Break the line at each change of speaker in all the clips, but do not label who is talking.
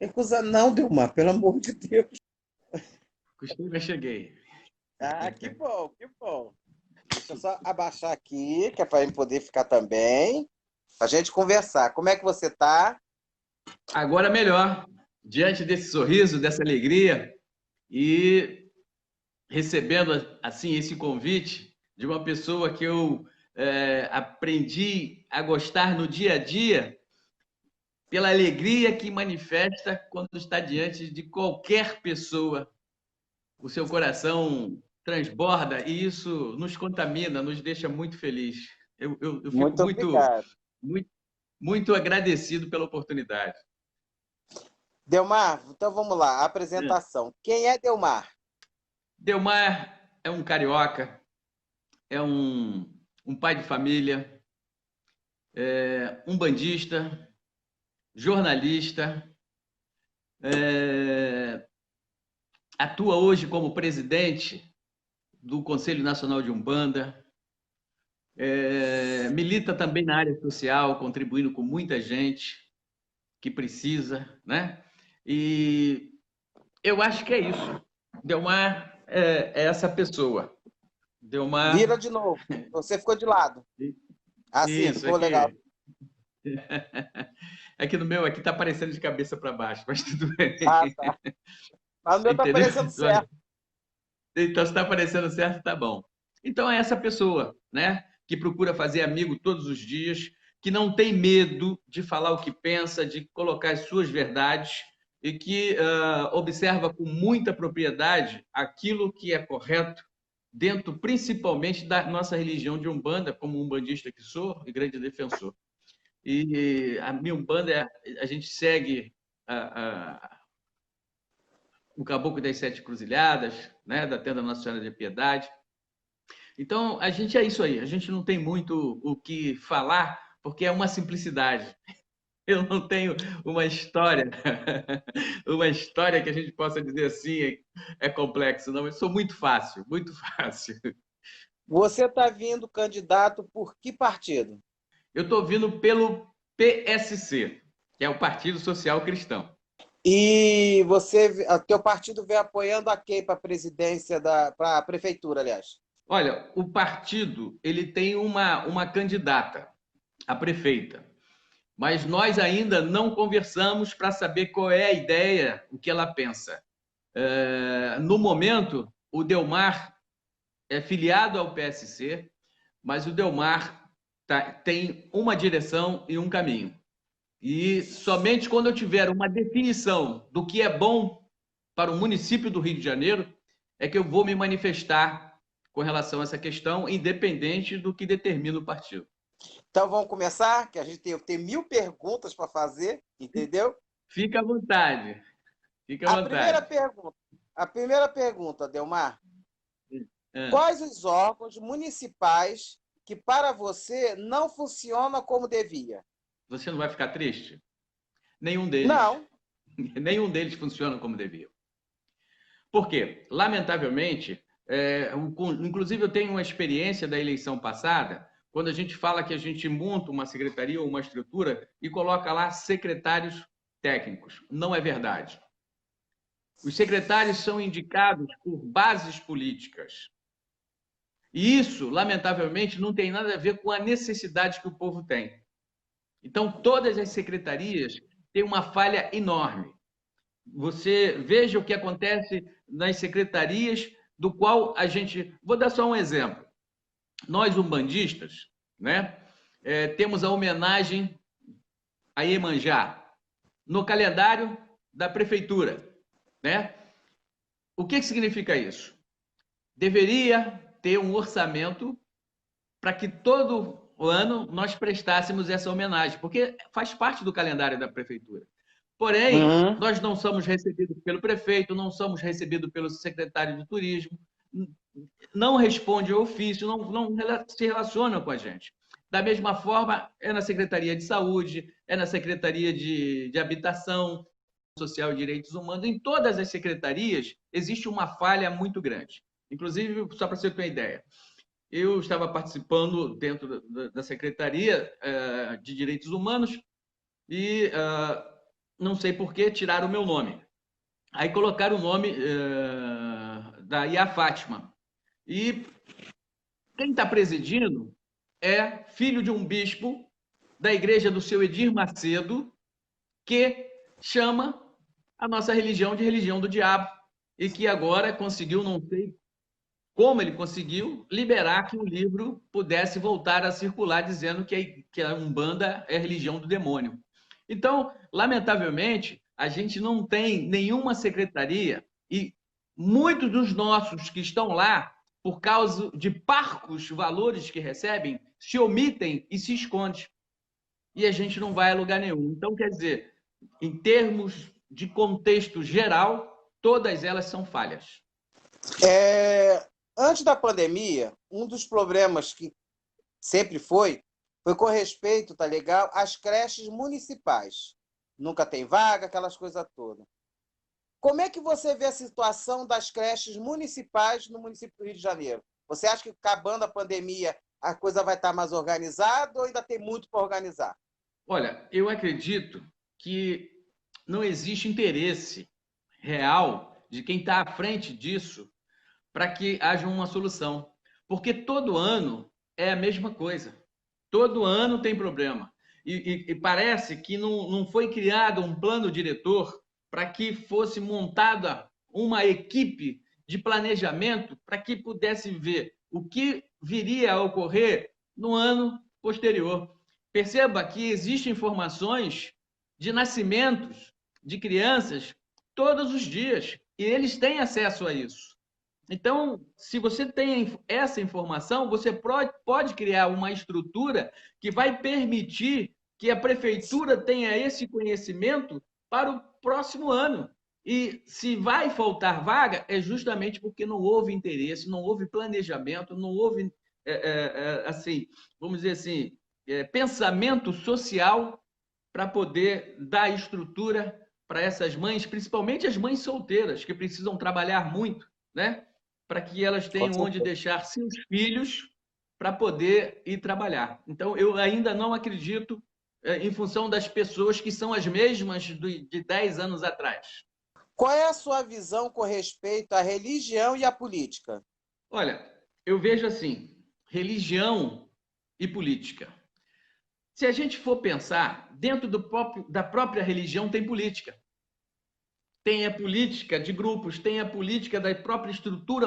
Recusa não, Delmar, pelo amor de Deus.
Custei, mas cheguei.
Ah, que bom, que bom. Deixa eu só abaixar aqui, que é para poder ficar também, para a gente conversar. Como é que você tá?
Agora melhor, diante desse sorriso, dessa alegria e recebendo assim esse convite de uma pessoa que eu aprendi a gostar no dia a dia pela alegria que manifesta quando está diante de qualquer pessoa. O seu coração transborda e isso nos contamina, nos deixa muito feliz. Eu fico
Muito
muito,
obrigado.
muito, muito agradecido pela oportunidade.
Delmar, então vamos lá, apresentação. Quem é Delmar?
Delmar é um carioca, é um pai de família, é um bandista, jornalista, atua hoje como presidente do Conselho Nacional de Umbanda, milita também na área social, contribuindo com muita gente que precisa, né? E eu acho que é isso. Delmar é essa pessoa.
Vira
Delmar,
de novo. Você ficou de lado. Assim,
isso
ficou legal.
aqui. Aqui no meu, aqui tá aparecendo de cabeça para baixo, mas tudo bem.
Ah, tá. Mas o meu tá
Entendeu?
aparecendo certo.
Então, se está aparecendo certo, tá bom. Então, é essa pessoa, né? Que procura fazer amigo todos os dias, que não tem medo de falar o que pensa, de colocar as suas verdades e que observa com muita propriedade aquilo que é correto dentro, principalmente, da nossa religião de Umbanda, como umbandista que sou e grande defensor. E a minha Umbanda, a gente segue o Caboclo das Sete Cruzilhadas, né, da Tenda Nossa Senhora de Piedade. Então, a gente é isso aí. A gente não tem muito o que falar, porque é uma simplicidade. Eu não tenho uma história, uma história que a gente possa dizer assim, é complexo, não. Eu sou muito fácil, muito fácil.
Você está vindo candidato por que partido?
Eu estou vindo pelo PSC, que é o Partido Social Cristão.
E você, teu partido vem apoiando a quem para a presidência para a prefeitura, aliás?
Olha, o partido ele tem uma candidata, a prefeita. Mas nós ainda não conversamos para saber qual é a ideia, o que ela pensa. No momento, o Delmar é filiado ao PSC, mas o Delmar tem uma direção e um caminho. E somente quando eu tiver uma definição do que é bom para o município do Rio de Janeiro é que eu vou me manifestar com relação a essa questão, independente do que determina o partido.
Então vamos começar, que a gente tem 1000 perguntas para fazer, entendeu?
Fica à vontade, fica à
A primeira
vontade.
pergunta, a primeira pergunta, Delmar,
É.
quais os órgãos municipais que para você não funcionam como devia?
Você não vai ficar triste? Nenhum deles.
Não.
Nenhum deles funciona como deviam. Por quê? Lamentavelmente, inclusive eu tenho uma experiência da eleição passada, quando a gente fala que a gente monta uma secretaria ou uma estrutura e coloca lá secretários técnicos. Não é verdade. Os secretários são indicados por bases políticas. E isso, lamentavelmente, não tem nada a ver com a necessidade que o povo tem. Então, todas as secretarias têm uma falha enorme. Você veja o que acontece nas secretarias, do qual a gente. Vou dar só um exemplo. Nós, umbandistas, né, temos a homenagem a Iemanjá no calendário da prefeitura. Né? O que significa isso? Deveria ter um orçamento para que todo ano nós prestássemos essa homenagem, porque faz parte do calendário da prefeitura. Porém,
Uhum.
nós não somos recebidos pelo prefeito, não somos recebidos pelo secretário de turismo, não responde ao ofício, não se relaciona com a gente. Da mesma forma, é na Secretaria de Saúde, é na Secretaria de Habitação, Social e Direitos Humanos, em todas as secretarias existe uma falha muito grande. Inclusive, só para você ter uma ideia, eu estava participando dentro da Secretaria de Direitos Humanos e não sei por que tiraram o meu nome. Aí colocaram o nome da Ia Fátima. E quem está presidindo é filho de um bispo da igreja do seu Edir Macedo, que chama a nossa religião de religião do diabo. E que agora conseguiu, não sei como ele conseguiu, liberar que o livro pudesse voltar a circular, dizendo que a Umbanda é a religião do demônio. Então, lamentavelmente, a gente não tem nenhuma secretaria e muitos dos nossos que estão lá, por causa de parcos valores que recebem, se omitem e se escondem. E a gente não vai a lugar nenhum. Então, quer dizer, em termos de contexto geral, todas elas são falhas.
Antes da pandemia, um dos problemas que sempre foi com respeito, tá legal, às creches municipais. Nunca tem vaga, aquelas coisas todas. Como é que você vê a situação das creches municipais no município do Rio de Janeiro? Você acha que, acabando a pandemia, a coisa vai estar mais organizada ou ainda tem muito para organizar?
Olha, eu acredito que não existe interesse real de quem está à frente disso para que haja uma solução. Porque todo ano é a mesma coisa. Todo ano tem problema. E parece que não foi criado um plano diretor para que fosse montada uma equipe de planejamento para que pudesse ver o que viria a ocorrer no ano posterior. Perceba que existem informações de nascimentos de crianças todos os dias e eles têm acesso a isso. Então, se você tem essa informação, você pode criar uma estrutura que vai permitir que a prefeitura tenha esse conhecimento para o próximo ano. E se vai faltar vaga, é justamente porque não houve interesse, não houve planejamento, não houve, assim, vamos dizer assim, pensamento social para poder dar estrutura para essas mães, principalmente as mães solteiras, que precisam trabalhar muito, né? Para que elas tenham onde deixar seus filhos para poder ir trabalhar. Então, eu ainda não acredito em função das pessoas que são as mesmas de 10 anos atrás.
Qual é a sua visão com respeito à religião e à política?
Olha, eu vejo assim, religião e política. Se a gente for pensar, dentro da própria religião tem política. Tem a política de grupos, tem a política da própria estrutura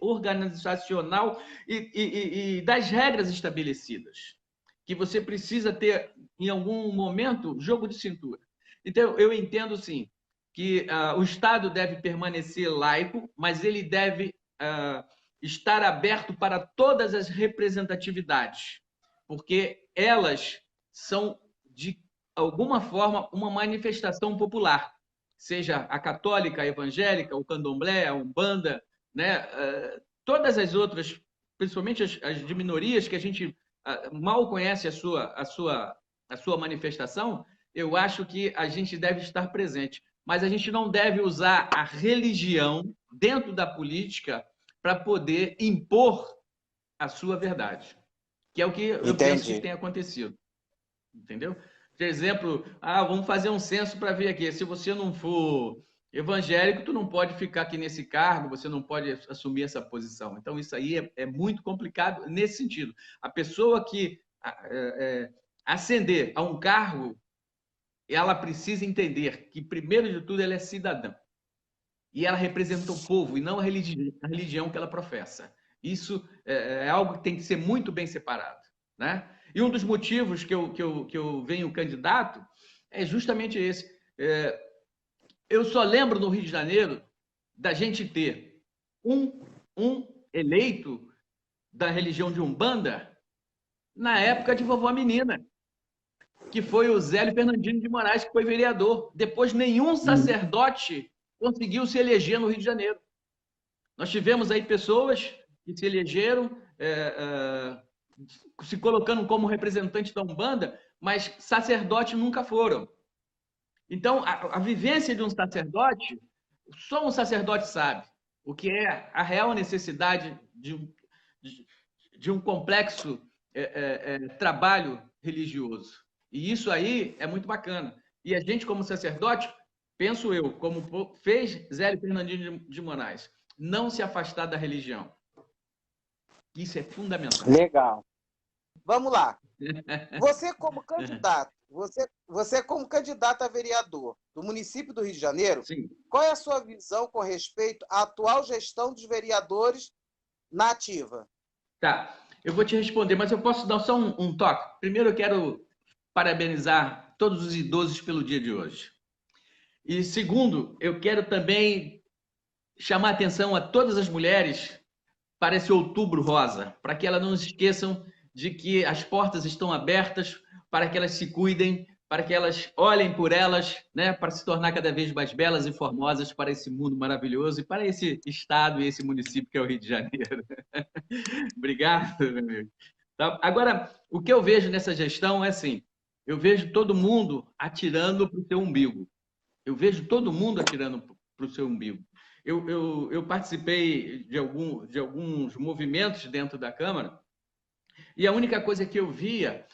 organizacional e das regras estabelecidas, que você precisa ter, em algum momento, jogo de cintura. Então, eu entendo, sim, que o Estado deve permanecer laico, mas ele deve estar aberto para todas as representatividades, porque elas são, de alguma forma, uma manifestação popular, seja a católica, a evangélica, o candomblé, a umbanda, né? Todas as outras, principalmente as de minorias, que a gente mal conhece a sua manifestação, eu acho que a gente deve estar presente. Mas a gente não deve usar a religião dentro da política para poder impor a sua verdade, que é o que eu penso que tem acontecido. Entendeu? Por exemplo, vamos fazer um censo para ver aqui. Se você não for evangélico, tu não pode ficar aqui nesse cargo, você não pode assumir essa posição. Então, isso aí é muito complicado nesse sentido. A pessoa que ascender a um cargo, ela precisa entender que, primeiro de tudo, ela é cidadã. E ela representa o povo e não a religião que ela professa. Isso é algo que tem que ser muito bem separado, né? E um dos motivos que eu venho candidato é justamente esse. Eu só lembro no Rio de Janeiro da gente ter um eleito da religião de Umbanda na época de Vovó Menina, que foi o Zélio Fernandino de Moraes, que foi vereador. Depois, nenhum sacerdote conseguiu se eleger no Rio de Janeiro. Nós tivemos aí pessoas que se elegeram se colocando como representante da Umbanda, mas sacerdote nunca foram. Então, a vivência de um sacerdote, só um sacerdote sabe o que é a real necessidade de um complexo trabalho religioso. E isso aí é muito bacana. E a gente, como sacerdote, penso eu, como fez Zélio Fernandinho de Moraes, não se afastar da religião. Isso é fundamental.
Legal. Vamos lá. Você como candidato, você como candidato a vereador do município do Rio de Janeiro,
Sim.
qual é a sua visão com respeito à atual gestão dos vereadores na ativa?
Tá, eu vou te responder, mas eu posso dar só um toque. Primeiro, eu quero parabenizar todos os idosos pelo dia de hoje. E segundo, eu quero também chamar a atenção a todas as mulheres para esse outubro rosa, para que elas não esqueçam de que as portas estão abertas para que elas se cuidem, para que elas olhem por elas, né, para se tornar cada vez mais belas e formosas para esse mundo maravilhoso e para esse estado e esse município que é o Rio de Janeiro. Obrigado, meu amigo. Tá? Agora, o que eu vejo nessa gestão é assim, eu vejo todo mundo atirando para o seu umbigo. Eu vejo todo mundo atirando para o seu umbigo. Eu participei de alguns movimentos dentro da Câmara e a única coisa que eu via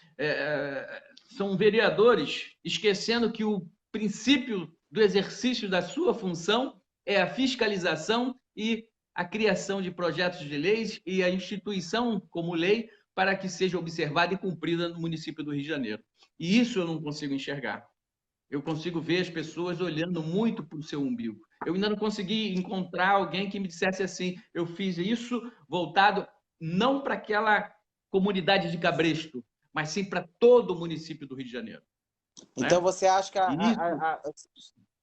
são vereadores esquecendo que o princípio do exercício da sua função é a fiscalização e a criação de projetos de leis e a instituição como lei para que seja observada e cumprida no município do Rio de Janeiro. E isso eu não consigo enxergar. Eu consigo ver as pessoas olhando muito para o seu umbigo. Eu ainda não consegui encontrar alguém que me dissesse assim, eu fiz isso voltado não para aquela comunidade de Cabresto, mas sim para todo o município do Rio de Janeiro.
Então,
Né?
você acha que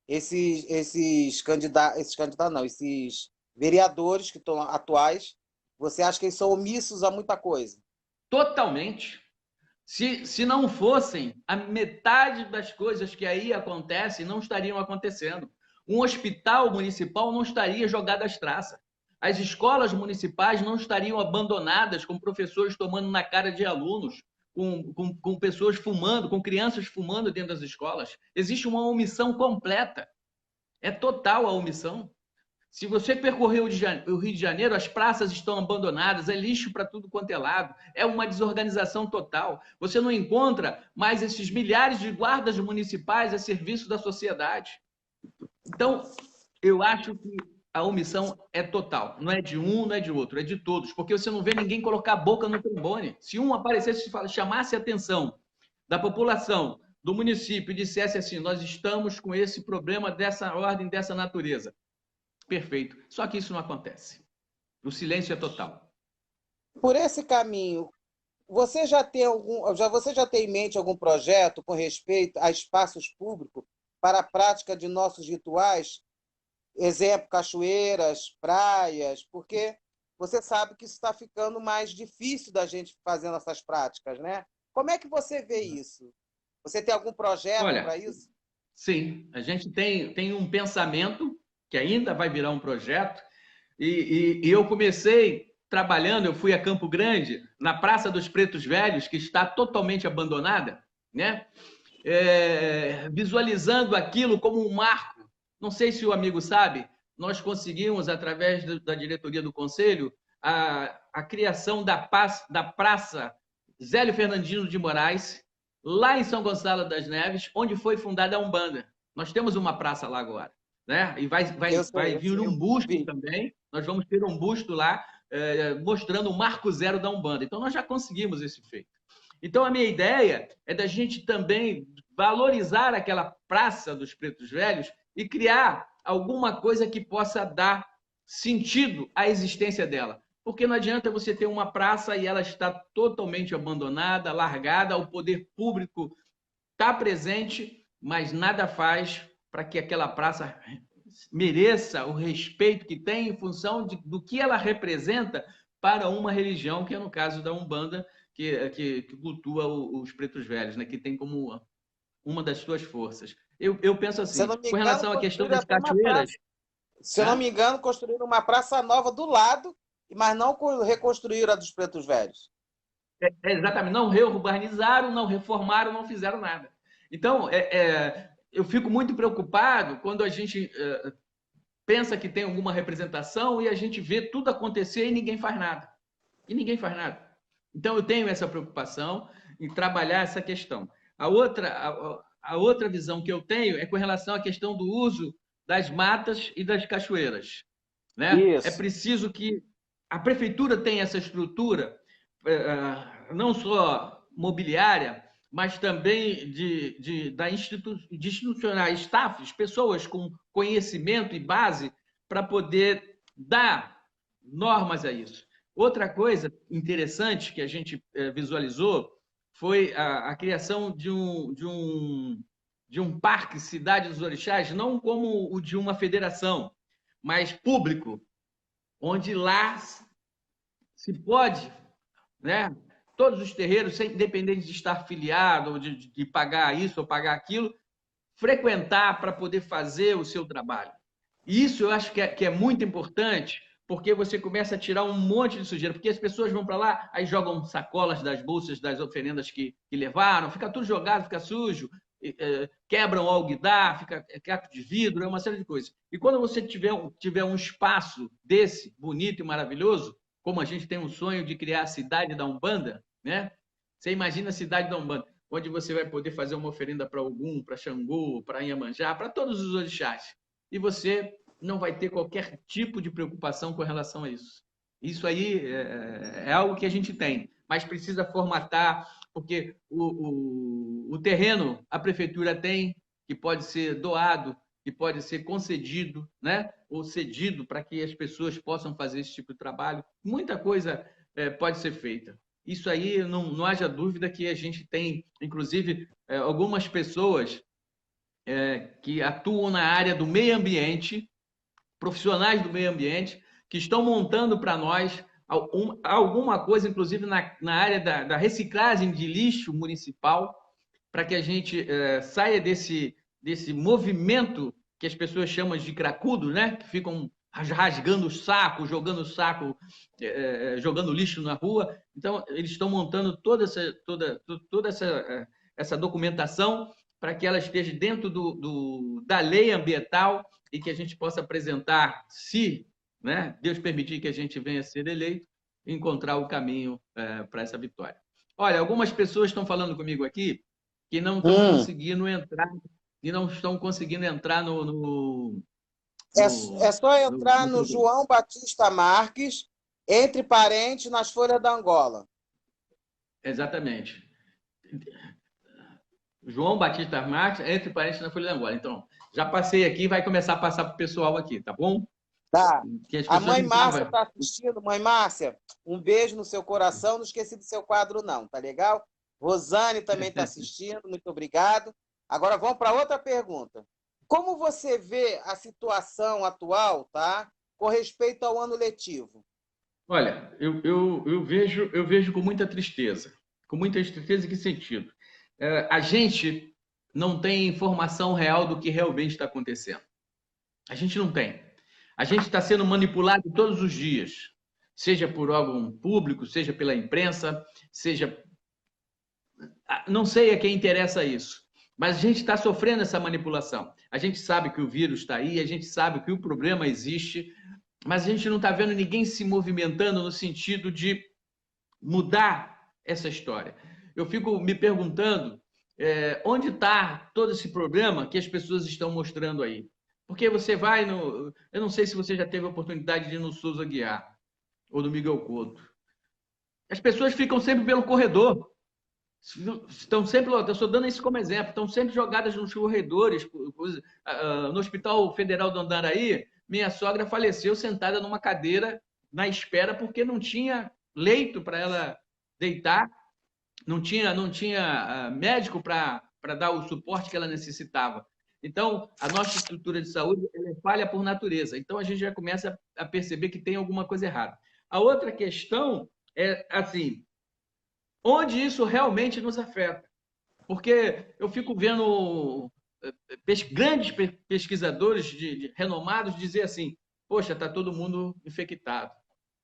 esses candidatos não, esses vereadores que estão atuais, você acha que eles são omissos a muita coisa?
Totalmente. Se não fossem, a metade das coisas que aí acontecem não estariam acontecendo. Um hospital municipal não estaria jogado às traças. As escolas municipais não estariam abandonadas com professores tomando na cara de alunos, com pessoas fumando, com crianças fumando dentro das escolas. Existe uma omissão completa. É total a omissão. Se você percorrer o Rio de Janeiro, as praças estão abandonadas, é lixo para tudo quanto é lado, é uma desorganização total. Você não encontra mais esses milhares de guardas municipais a serviço da sociedade. Então, eu acho que a omissão é total. Não é de um, não é de outro, é de todos. Porque você não vê ninguém colocar a boca no trombone. Se um aparecesse e chamasse a atenção da população, do município, e dissesse assim, nós estamos com esse problema dessa ordem, dessa natureza. Perfeito. Só que isso não acontece. O silêncio é total.
Por esse caminho, você já tem em mente algum projeto com respeito a espaços públicos para a prática de nossos rituais? Exemplo, cachoeiras, praias, porque você sabe que isso está ficando mais difícil da gente fazendo essas práticas, né? Como é que você vê isso? Você tem algum projeto para isso?
Sim, a gente tem um pensamento que ainda vai virar um projeto, e eu comecei trabalhando, eu fui a Campo Grande, na Praça dos Pretos Velhos, que está totalmente abandonada, né? Visualizando aquilo como um marco. Não sei se o amigo sabe, nós conseguimos, através da diretoria do Conselho, a criação da Praça Zélio Fernandinho de Moraes, lá em São Gonçalo das Neves, onde foi fundada a Umbanda. Nós temos uma praça lá agora. Né? E vai vir um busto também. Nós vamos ter um busto lá mostrando o marco zero da Umbanda. Então, nós já conseguimos esse feito. Então, a minha ideia é da gente também valorizar aquela Praça dos Pretos Velhos e criar alguma coisa que possa dar sentido à existência dela. Porque não adianta você ter uma praça e ela está totalmente abandonada, largada, o poder público está presente, mas nada faz para que aquela praça mereça o respeito que tem em função do que ela representa para uma religião, que é no caso da Umbanda, que cultua os pretos velhos, né? Que tem como uma das suas forças. Eu penso assim, com relação à questão das cachoeiras...
Se eu não me engano, construíram uma praça nova do lado, mas não reconstruíram a dos pretos velhos.
Exatamente, não reurbanizaram, não reformaram, não fizeram nada. Então, eu fico muito preocupado quando a gente pensa que tem alguma representação e a gente vê tudo acontecer e ninguém faz nada. E ninguém faz nada. Então, eu tenho essa preocupação em trabalhar essa questão. A a outra visão que eu tenho é com relação à questão do uso das matas e das cachoeiras, né? É
Isso.
preciso que a prefeitura tenha essa estrutura, não só mobiliária, mas também de institucionais, staffs, pessoas com conhecimento e base para poder dar normas a isso. Outra coisa interessante que a gente visualizou foi a criação de um parque Cidade dos Orixás, não como o de uma federação, mas público, onde lá se pode, né, todos os terreiros, sem independente de estar filiado, ou de pagar isso ou pagar aquilo, frequentar para poder fazer o seu trabalho. E isso eu acho que é muito importante, porque você começa a tirar um monte de sujeira, porque as pessoas vão para lá, aí jogam sacolas das bolsas das oferendas que levaram, fica tudo jogado, fica sujo, quebram o alguidar, fica caco de vidro, é uma série de coisas. E quando você tiver um espaço desse, bonito e maravilhoso, como a gente tem um sonho de criar a cidade da Umbanda, né? Você imagina a cidade da Umbanda, onde você vai poder fazer uma oferenda para Ogum, para Xangô, para Iemanjá, para todos os orixás. E você não vai ter qualquer tipo de preocupação com relação a isso. Isso aí é algo que a gente tem, mas precisa formatar, porque o terreno a prefeitura tem, que pode ser doado, que pode ser concedido, né? Ou cedido para que as pessoas possam fazer esse tipo de trabalho. Muita coisa pode ser feita. Isso aí, não haja dúvida que a gente tem, inclusive, algumas pessoas que atuam na área do meio ambiente, profissionais do meio ambiente, que estão montando para nós alguma coisa, inclusive na área da reciclagem de lixo municipal, para que a gente saia desse movimento que as pessoas chamam de cracudo, né? Que ficam rasgando o saco, jogando lixo na rua. Então, eles estão montando toda essa documentação para que ela esteja dentro da lei ambiental e que a gente possa apresentar, se, né, Deus permitir que a gente venha a ser eleito, encontrar o caminho para essa vitória. Olha, algumas pessoas estão falando comigo aqui que não estão conseguindo entrar, e não estão conseguindo entrar
É só entrar no João Batista Marques, entre parentes, nas Folhas da Angola.
Exatamente. João Batista Marques, entre parentes, na Folha da Angola. Então, já passei aqui, vai começar a passar para o pessoal aqui, tá bom?
Tá. A mãe Márcia está assistindo. Mãe Márcia, um beijo no seu coração. Não esqueci do seu quadro, não, tá legal? Rosane também está assistindo, muito obrigado. Agora vamos para outra pergunta. Como você vê a situação atual, tá? Com respeito ao ano letivo?
Olha, eu vejo com muita tristeza. Com muita tristeza em que sentido? A gente não tem informação real do que realmente está acontecendo. A gente não tem. A gente está sendo manipulado todos os dias, seja por órgão público, seja pela imprensa, seja... Não sei a quem interessa isso, mas a gente está sofrendo essa manipulação. A gente sabe que o vírus está aí, a gente sabe que o problema existe, mas a gente não está vendo ninguém se movimentando no sentido de mudar essa história. Eu fico me perguntando onde está todo esse problema que as pessoas estão mostrando aí. Porque você vai no... Eu não sei se você já teve a oportunidade de ir no Souza Aguiar ou no Miguel Couto. As pessoas ficam sempre pelo corredor. Estão sempre, eu estou dando isso como exemplo, estão sempre jogadas nos corredores. No Hospital Federal do Andaraí, minha sogra faleceu sentada numa cadeira na espera porque não tinha leito para ela deitar, não tinha médico para dar o suporte que ela necessitava. Então, a nossa estrutura de saúde ela é falha por natureza. Então, a gente já começa a perceber que tem alguma coisa errada. A outra questão é, assim, onde isso realmente nos afeta. Porque eu fico vendo grandes pesquisadores renomados dizer assim, poxa, está todo mundo infectado.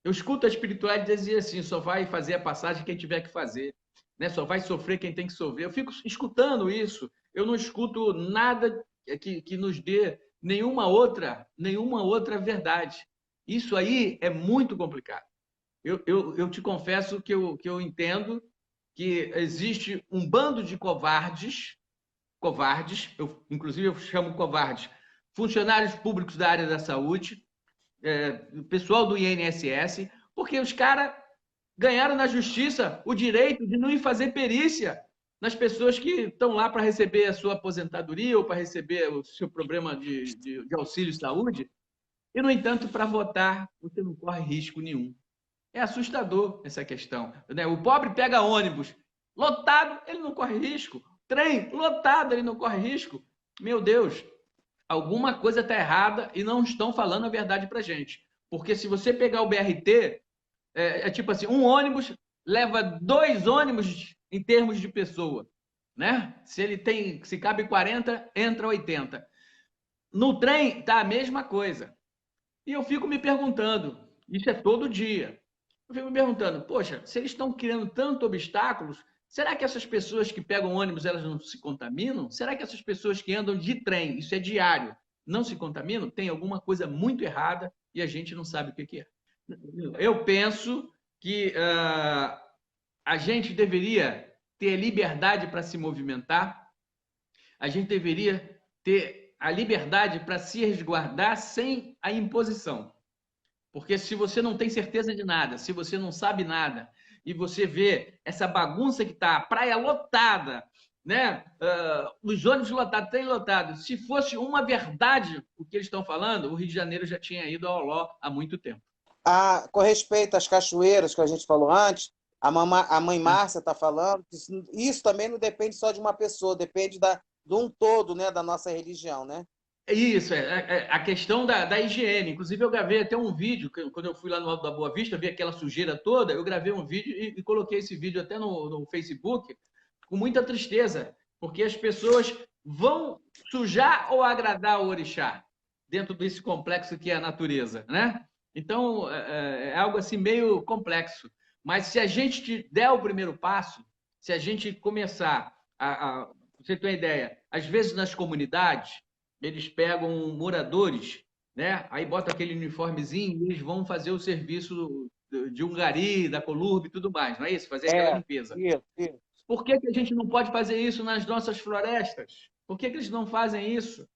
Eu escuto a espiritualidade dizer assim, só vai fazer a passagem quem tiver que fazer, né? Só vai sofrer quem tem que sofrer. Eu fico escutando isso, eu não escuto nada que nos dê nenhuma outra verdade. Isso aí é muito complicado. Eu te confesso que eu entendo que existe um bando de covardes covardes, inclusive eu chamo covardes, funcionários públicos da área da saúde, pessoal do INSS, porque os caras ganharam na justiça o direito de não ir fazer perícia nas pessoas que estão lá para receber a sua aposentadoria ou para receber o seu problema de auxílio saúde, e, no entanto, para votar, você não corre risco nenhum. É assustador essa questão, né? O pobre pega ônibus lotado, ele não corre risco. Trem lotado, ele não corre risco. Meu Deus, alguma coisa está errada e não estão falando a verdade para gente. Porque se você pegar o BRT, tipo assim, um ônibus leva 2 ônibus em termos de pessoa, né? Se cabe 40, entra 80. No trem tá a mesma coisa. E eu fico me perguntando, isso é todo dia. Eu fico me perguntando, poxa, se eles estão criando tanto obstáculos, será que essas pessoas que pegam ônibus, elas não se contaminam? Será que essas pessoas que andam de trem, isso é diário, não se contaminam? Tem alguma coisa muito errada e a gente não sabe o que é. Eu penso que a gente deveria ter liberdade para se movimentar, a gente deveria ter a liberdade para se resguardar sem a imposição. Porque se você não tem certeza de nada, se você não sabe nada, e você vê essa bagunça que está, a praia lotada, né? Os ônibus lotados, trem lotado. Se fosse uma verdade o que eles estão falando, o Rio de Janeiro já tinha ido ao ló há muito tempo.
Com respeito às cachoeiras que a gente falou antes, a mãe Márcia está falando que isso também não depende só de uma pessoa, depende de um todo, né, da nossa religião, né?
Isso, a questão da higiene. Inclusive, eu gravei até um vídeo, quando eu fui lá no Alto da Boa Vista, vi aquela sujeira toda, eu gravei um vídeo e coloquei esse vídeo até no Facebook, com muita tristeza, porque as pessoas vão sujar ou agradar o orixá, dentro desse complexo que é a natureza, né? Então, é algo assim meio complexo. Mas se a gente der o primeiro passo, se a gente começar você tem uma ideia, às vezes nas comunidades, eles pegam moradores, né? Aí bota aquele uniformezinho e eles vão fazer o serviço de um gari, da Colurb e tudo mais, não é isso? Fazer aquela limpeza.
Isso.
Por que a gente não pode fazer isso nas nossas florestas? Por que eles não fazem isso?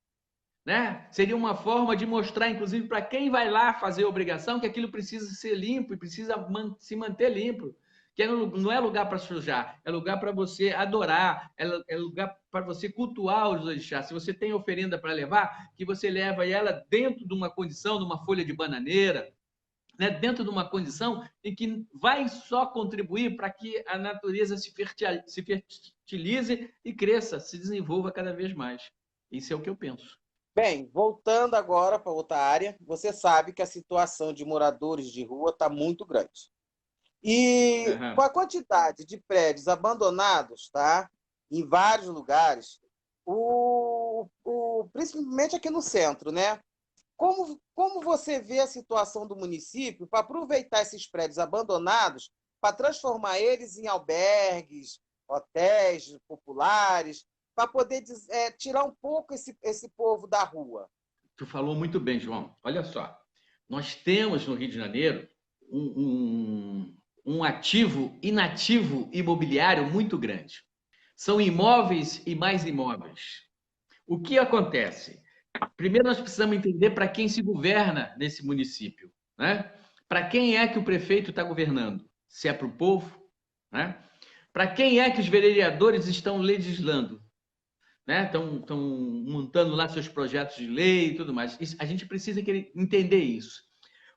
Né? Seria uma forma de mostrar, inclusive, para quem vai lá fazer a obrigação, que aquilo precisa ser limpo e precisa se manter limpo. Que não é lugar para sujar, é lugar para você adorar, é lugar para você cultuar os orixás. Se você tem oferenda para levar, que você leva ela dentro de uma condição, de uma folha de bananeira, né? Dentro de uma condição em que vai só contribuir para que a natureza se fertilize e cresça, se desenvolva cada vez mais. Isso é o que eu penso.
Bem, voltando agora para outra área, você sabe que a situação de moradores de rua está muito grande. E com a quantidade de prédios abandonados, tá, em vários lugares, principalmente aqui no centro, né? Como você vê a situação do município para aproveitar esses prédios abandonados para transformar eles em albergues, hotéis populares, para poder tirar um pouco esse povo da rua?
Tu falou muito bem, João. Olha só, nós temos no Rio de Janeiro um ativo inativo imobiliário muito grande. São imóveis e mais imóveis. O que acontece? Primeiro, nós precisamos entender para quem se governa nesse município, né? Para quem é que o prefeito está governando? Se é para o povo, né? Para quem é que os vereadores estão legislando? Né? Estão montando lá seus projetos de lei e tudo mais. A gente precisa entender isso.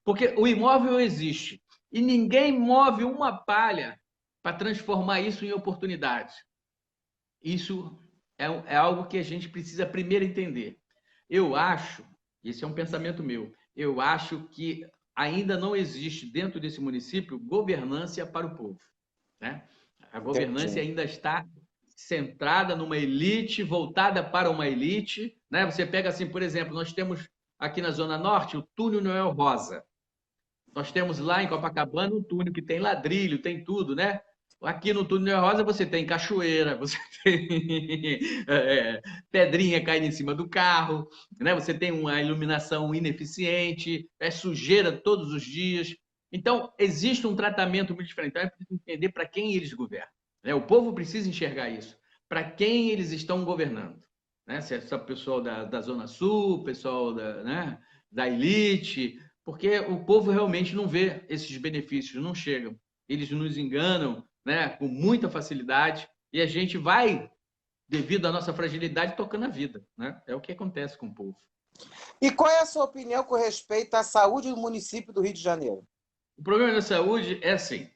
Porque o imóvel existe e ninguém move uma palha para transformar isso em oportunidade. Isso é algo que a gente precisa primeiro entender. Eu acho, esse é um pensamento meu, eu acho que ainda não existe dentro desse município governança para o povo. Né? A governança ainda está centrada numa elite, voltada para uma elite. Né? Você pega assim, por exemplo, nós temos aqui na Zona Norte o túnel Noel Rosa. Nós temos lá em Copacabana um túnel que tem ladrilho, tem tudo, né? Aqui no túnel Noel Rosa você tem cachoeira, você tem pedrinha caindo em cima do carro, né? Você tem uma iluminação ineficiente, é sujeira todos os dias. Então, existe um tratamento muito diferente. Então, é preciso entender para quem eles governam. Né? O povo precisa enxergar isso. para quem eles estão governando. Né? Se é só o pessoal da Zona Sul, pessoal né, da elite, porque o povo realmente não vê esses benefícios, não chegam. Eles nos enganam, né, com muita facilidade e a gente vai, devido à nossa fragilidade, tocando a vida. Né? É o que acontece com o povo.
E qual é a sua opinião com respeito à saúde do município do Rio de Janeiro?
O problema da saúde é assim.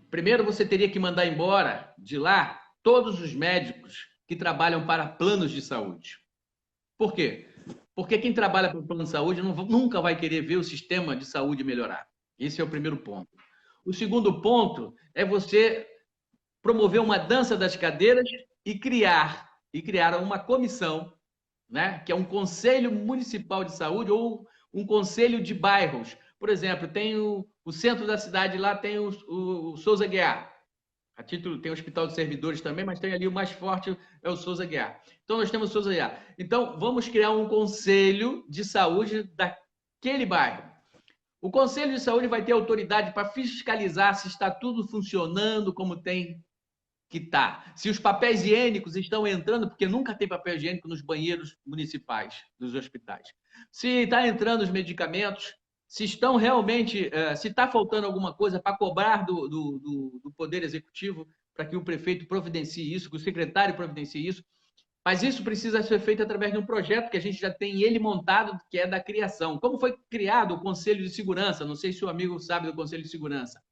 Primeiro, você teria que mandar embora de lá todos os médicos que trabalham para planos de saúde. Por quê? Porque quem trabalha para o plano de saúde nunca vai querer ver o sistema de saúde melhorar. Esse é o primeiro ponto. O segundo ponto é você promover uma dança das cadeiras e criar uma comissão, né, que é um conselho municipal de saúde ou um conselho de bairros. Por exemplo, tem o centro da cidade lá, tem o Souza Guiar. A título tem o Hospital dos Servidores também, mas tem ali o mais forte, é o Souza Guiar. Então, nós temos o Souza Guiar. Então, vamos criar um conselho de saúde daquele bairro. O conselho de saúde vai ter autoridade para fiscalizar se está tudo funcionando como tem que estar. Se os papéis higiênicos estão entrando, porque nunca tem papel higiênico nos banheiros municipais dos hospitais. Se está entrando os medicamentos, se estão realmente, se está faltando alguma coisa para cobrar do Poder Executivo, para que o prefeito providencie isso, que o secretário providencie isso. Mas isso precisa ser feito através de um projeto que a gente já tem ele montado, que é da criação. Como foi criado o Conselho de Segurança? Não sei se o amigo sabe do Conselho de Segurança.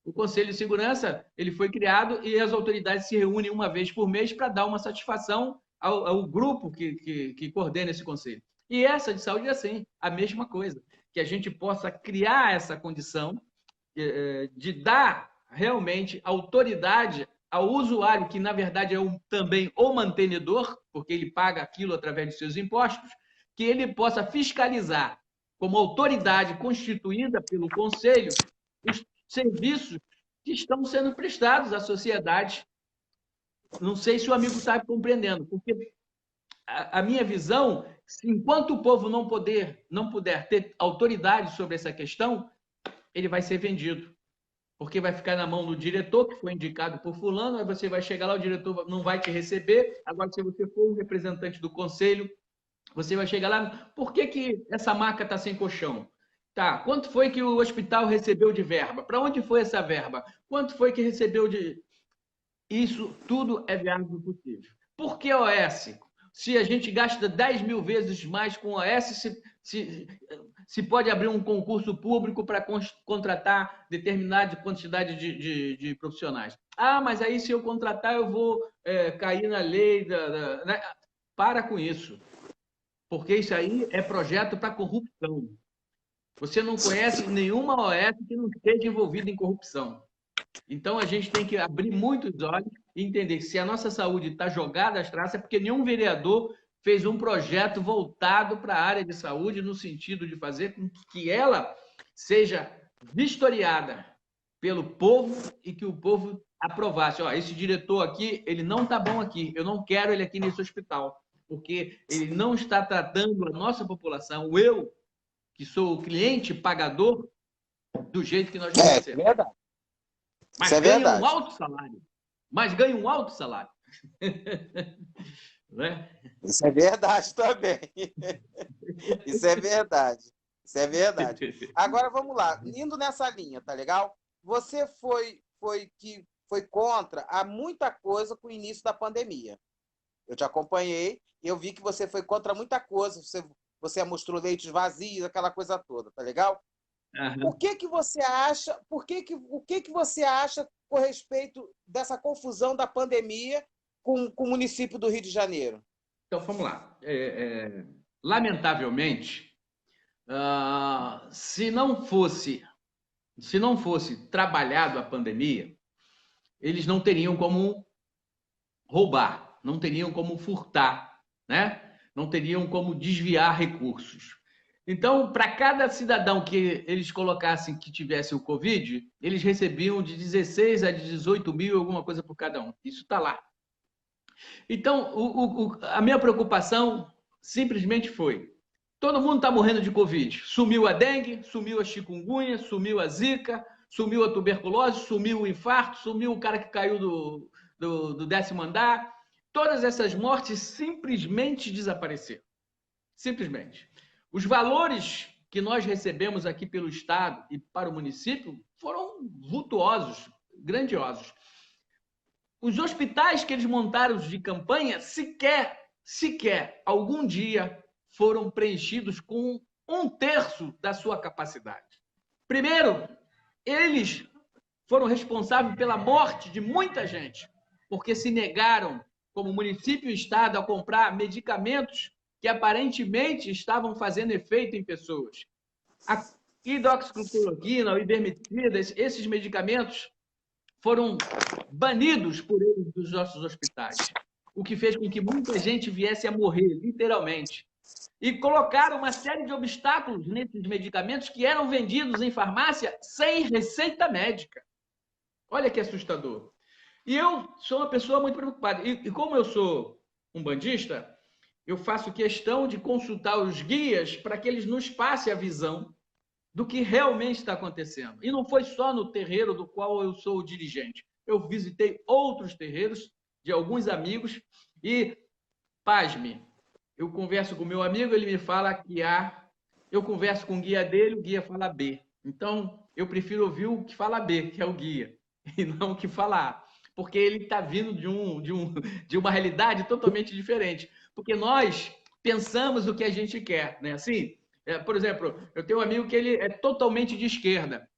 O Conselho de Segurança ele foi criado e as autoridades se reúnem uma vez por mês para dar uma satisfação ao grupo que coordena esse conselho. E essa de saúde é assim, a mesma coisa. Que a gente possa criar essa condição de dar realmente autoridade ao usuário, que na verdade é também o mantenedor, porque ele paga aquilo através de seus impostos, que ele possa fiscalizar como autoridade constituída pelo Conselho os serviços que estão sendo prestados à sociedade. Não sei se o amigo está compreendendo, porque a minha visão, enquanto o povo não puder ter autoridade sobre essa questão, ele vai ser vendido. Porque vai ficar na mão do diretor, que foi indicado por fulano, aí você vai chegar lá, o diretor não vai te receber. Agora, se você for um representante do conselho, você vai chegar lá, por que essa maca está sem colchão? Tá, quanto foi que o hospital recebeu de verba? Para onde foi essa verba? Quanto foi que recebeu de... Isso tudo é viável possível. Por que OS? Se a gente gasta 10 mil vezes mais com OS, se pode abrir um concurso público para contratar determinada quantidade de profissionais. Ah, mas aí se eu contratar, eu vou cair na lei né? Para com isso. Porque isso aí é projeto para corrupção. Você não conhece nenhuma OS que não esteja envolvida em corrupção. Então, a gente tem que abrir muito os olhos e entender que se a nossa saúde está jogada às traças, é porque nenhum vereador fez um projeto voltado para a área de saúde no sentido de fazer com que ela seja vistoriada pelo povo e que o povo aprovasse. Ó, esse diretor aqui, ele não está bom aqui, eu não quero ele aqui nesse hospital, porque ele não está tratando a nossa população, eu, que sou o cliente pagador, do jeito que nós merecemos.
É verdade.
Mas ganha um alto salário. Mas ganha um alto salário. Né?
Isso é verdade também. Isso é verdade. Isso é verdade. Agora vamos lá. Indo nessa linha, tá legal? Você foi contra a muita coisa com o início da pandemia. Eu te acompanhei e eu vi que você foi contra muita coisa. Você mostrou leitos vazios, aquela coisa toda, tá legal? Uhum. O que você acha? O que você acha com respeito dessa confusão da pandemia com o município do Rio de Janeiro?
Então, vamos lá. Lamentavelmente, se não fosse trabalhado a pandemia, eles não teriam como roubar, não teriam como furtar, né? Não teriam como desviar recursos. Então, para cada cidadão que eles colocassem que tivesse o Covid, eles recebiam de 16 a 18 mil, alguma coisa por cada um. Isso está lá. Então, a minha preocupação simplesmente foi: todo mundo está morrendo de Covid. Sumiu a dengue, sumiu a chikungunya, sumiu a zika, sumiu a tuberculose, sumiu o infarto, sumiu o cara que caiu do 10º andar. todas essas mortes simplesmente desapareceram. Simplesmente. Os valores que nós recebemos aqui pelo Estado e para o município foram vultuosos, grandiosos. Os hospitais que eles montaram de campanha sequer algum dia foram preenchidos com 1/3 da sua capacidade. Primeiro, eles foram responsáveis pela morte de muita gente, porque se negaram, como município e Estado, a comprar medicamentos que aparentemente estavam fazendo efeito em pessoas. A hidroxicloroquina, o ivermectina, esses medicamentos foram banidos por eles dos nossos hospitais, o que fez com que muita gente viesse a morrer, literalmente. E colocaram uma série de obstáculos nesses medicamentos que eram vendidos em farmácia sem receita médica. Olha que assustador. E eu sou uma pessoa muito preocupada. E como eu sou um bandista, eu faço questão de consultar os guias para que eles nos passem a visão do que realmente está acontecendo. E não foi só no terreiro do qual eu sou o dirigente. Eu visitei outros terreiros de alguns amigos e, pasme, eu converso com meu amigo, ele me fala que A, eu converso com o guia dele, o guia fala B. Então, eu prefiro ouvir o que fala B, que é o guia, e não o que fala A, porque ele está vindo de uma realidade totalmente diferente. Porque nós pensamos o que a gente quer, né? Assim, por exemplo, eu tenho um amigo que ele é totalmente de esquerda.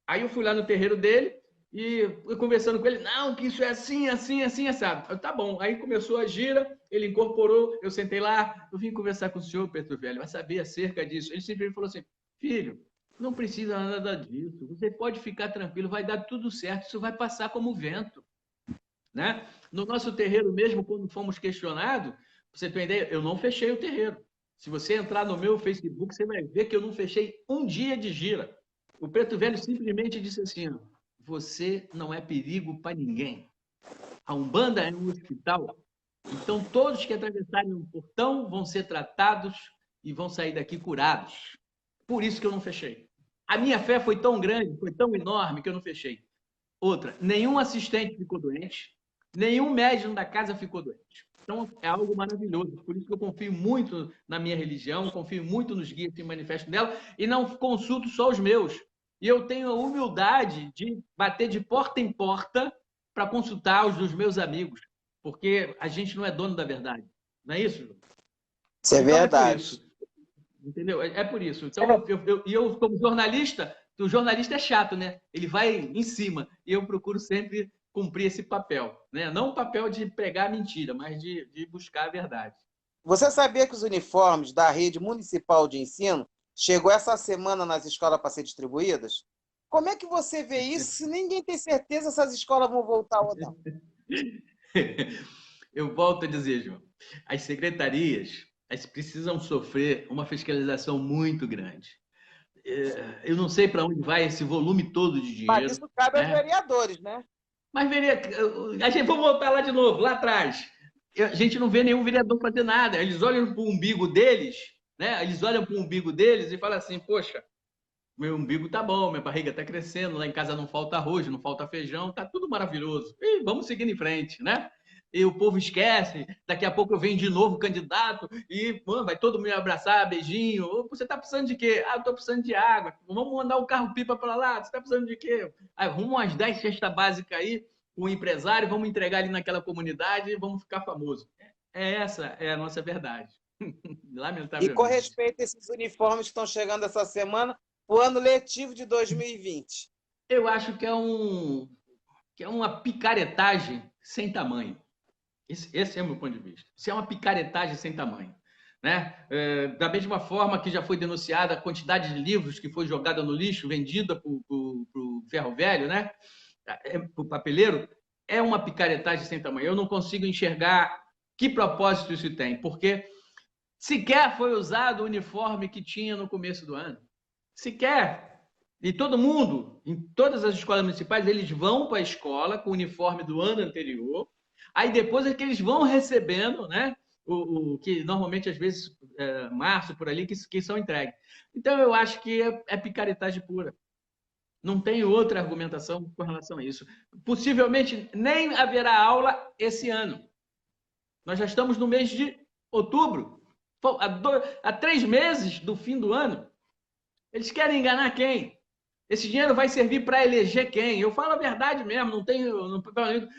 Aí eu fui lá no terreiro dele e fui conversando com ele, não, que isso é assim, assim, assim, assado. Eu, tá bom. Aí começou a gira, ele incorporou, eu sentei lá, eu vim conversar com o senhor, Pedro Velho, vai saber acerca disso. Ele sempre falou assim, filho, não precisa nada disso, você pode ficar tranquilo, vai dar tudo certo, isso vai passar como vento. Né? No nosso terreiro mesmo, quando fomos questionados, pra você ter uma ideia, eu não fechei o terreiro. Se você entrar no meu Facebook, você vai ver que eu não fechei um dia de gira. O Preto Velho simplesmente disse assim, você não é perigo para ninguém. A Umbanda é um hospital, então todos que atravessarem um portão vão ser tratados e vão sair daqui curados. Por isso que eu não fechei. A minha fé foi tão grande, foi tão enorme que eu não fechei. Outra, nenhum assistente ficou doente, nenhum médium da casa ficou doente. Então, é algo maravilhoso. Por isso que eu confio muito na minha religião, confio muito nos guias que manifestam nela e não consulto só os meus. E eu tenho a humildade de bater de porta em porta para consultar os dos meus amigos, porque a gente não é dono da verdade. Não é isso?
Isso é
Então, é por
verdade.
isso. Entendeu? É por isso. Então, eu como jornalista, o jornalista é chato, né? Ele vai em cima. E eu procuro sempre cumprir esse papel. Né? Não o papel de pregar mentira, mas de buscar a verdade.
Você sabia que os uniformes da rede municipal de ensino chegou essa semana nas escolas para ser distribuídas? Como é que você vê isso se ninguém tem certeza se as escolas vão voltar ou não?
Eu volto a dizer, João, as secretarias precisam sofrer uma fiscalização muito grande. Eu não sei para onde vai esse volume todo de
Mas
dinheiro.
isso cabe aos
Né?
vereadores, né?
Mas, a gente vai voltar lá de novo, lá atrás. A gente não vê nenhum vereador fazer nada. Eles olham para o umbigo deles, né? Eles olham para o umbigo deles e falam assim: poxa, meu umbigo tá bom, minha barriga tá crescendo, lá em casa não falta arroz, não falta feijão, tá tudo maravilhoso. E vamos seguindo em frente, né? E o povo esquece, daqui a pouco eu venho de novo candidato e mano, vai todo mundo me abraçar, beijinho. Você tá precisando de quê? Ah, eu tô precisando de água. Vamos mandar um carro-pipa para lá. Você tá precisando de quê? Arruma umas 10 cestas básicas aí, o empresário, vamos entregar ali naquela comunidade e vamos ficar famoso. Essa é a nossa verdade.
E com
Lamentavelmente.
respeito a esses uniformes que estão chegando essa semana, o ano letivo de 2020.
Eu acho que é uma picaretagem sem tamanho. Esse é o meu ponto de vista. Isso é uma picaretagem sem tamanho. Né? Da mesma forma que já foi denunciada a quantidade de livros que foi jogada no lixo, vendida para o ferro velho, né? Para o papeleiro, é uma picaretagem sem tamanho. Eu não consigo enxergar que propósito isso tem, porque sequer foi usado o uniforme que tinha no começo do ano. Sequer. E todo mundo, em todas as escolas municipais, eles vão para a escola com o uniforme do ano anterior. Aí depois é que eles vão recebendo, né? O que normalmente, às vezes, março, por ali, que são entregues. Então, eu acho que é picaretagem pura. Não tem outra argumentação com relação a isso. Possivelmente nem haverá aula esse ano. Nós já estamos no mês de outubro. Há 3 meses do fim do ano. Eles querem enganar quem? Esse dinheiro vai servir para eleger quem? Eu falo a verdade mesmo, não tenho,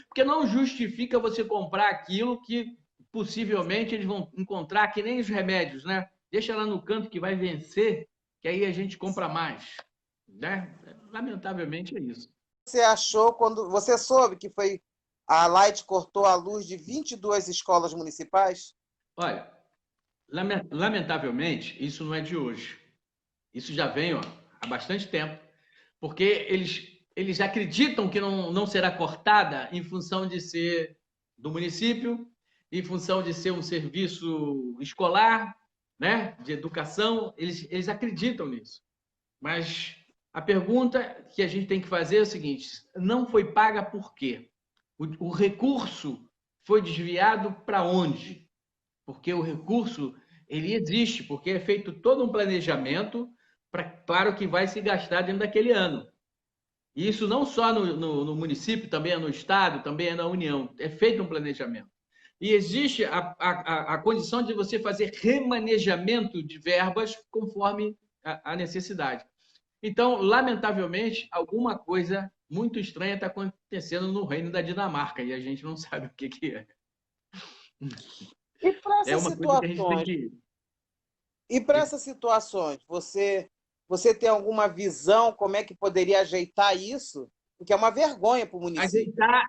porque não justifica você comprar aquilo que possivelmente eles vão encontrar, que nem os remédios, né? Deixa lá no canto que vai vencer, que aí a gente compra mais, né? Lamentavelmente é isso.
Você achou quando você soube que foi a Light cortou a luz de 22 escolas municipais?
Olha, lamentavelmente, isso não é de hoje. Isso já vem, ó, há bastante tempo, porque eles acreditam que não será cortada em função de ser do município, em função de ser um serviço escolar, né, de educação, eles acreditam nisso. Mas a pergunta que a gente tem que fazer é o seguinte: não foi paga por quê? O recurso foi desviado para onde? Porque o recurso ele existe, porque é feito todo um planejamento para o que vai se gastar dentro daquele ano. E isso não só no município, também é no Estado, também é na União. É feito um planejamento. E existe a condição de você fazer remanejamento de verbas conforme a necessidade. Então, lamentavelmente, alguma coisa muito estranha está acontecendo no reino da Dinamarca e a gente não sabe o que é.
E para
É
essas
uma coisa que a gente tem
situações,
que...
e para essas situações, você tem alguma visão como é que poderia ajeitar isso? Porque é uma vergonha para o município.
Ajeitar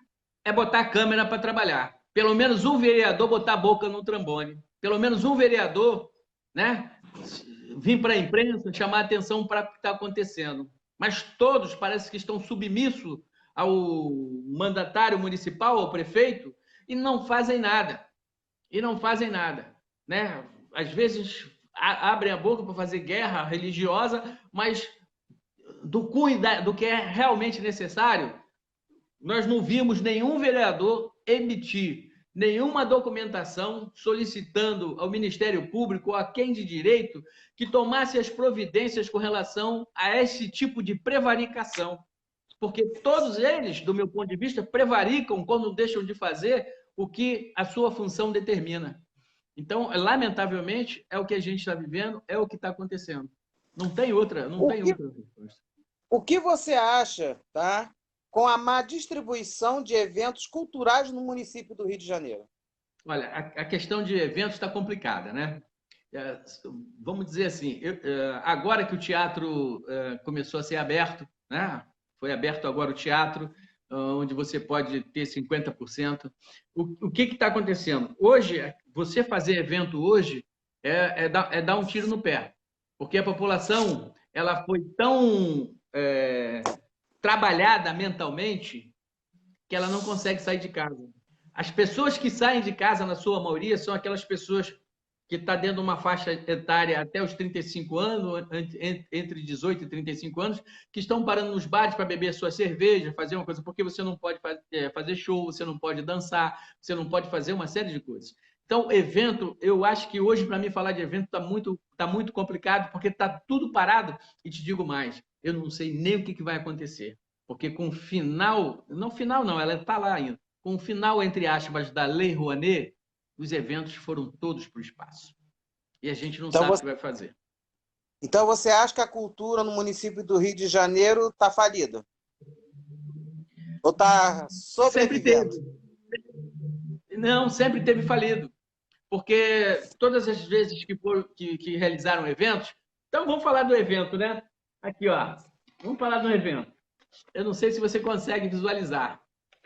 é botar a câmera para trabalhar. Pelo menos um vereador botar a boca no trombone. Pelo menos um vereador, né, vir para a imprensa chamar a atenção para o que está acontecendo. Mas todos parece que estão submissos ao mandatário municipal, ao prefeito, e não fazem nada. E não fazem nada, né? Às vezes abrem a boca para fazer guerra religiosa, mas do cunho do que é realmente necessário, nós não vimos nenhum vereador emitir nenhuma documentação solicitando ao Ministério Público ou a quem de direito que tomasse as providências com relação a esse tipo de prevaricação. Porque todos eles, do meu ponto de vista, prevaricam quando deixam de fazer o que a sua função determina. Então, lamentavelmente, é o que a gente está vivendo, é o que está acontecendo. Não tem outra resposta.
O que você acha, tá, com a má distribuição de eventos culturais no município do Rio de Janeiro?
Olha, a questão de eventos está complicada, né? Vamos dizer assim, agora que o teatro começou a ser aberto, né? Foi aberto agora o teatro, onde você pode ter 50%. O que está acontecendo? Hoje, você fazer evento hoje é dar um tiro no pé, porque a população ela foi tão trabalhada mentalmente que ela não consegue sair de casa. As pessoas que saem de casa, na sua maioria, são aquelas pessoas que estão dentro de uma faixa etária até os 35 anos, entre 18 e 35 anos, que estão parando nos bares para beber sua cerveja, fazer uma coisa, porque você não pode fazer show, você não pode dançar, você não pode fazer uma série de coisas. Então, evento, eu acho que hoje, para mim, falar de evento tá muito complicado, porque está tudo parado. E te digo mais, eu não sei nem o que vai acontecer. Porque com o final, não, ela está lá ainda, com o final, entre aspas, da Lei Rouanet, os eventos foram todos para o espaço. E a gente não sabe o que vai fazer.
Então você acha que a cultura no município do Rio de Janeiro está falida? Ou está sobrevivendo?
Sempre teve. Não, sempre teve falido. Porque todas as vezes que realizaram eventos... Então, vamos falar do evento, né? Aqui, ó. Vamos falar do evento. Eu não sei se você consegue visualizar.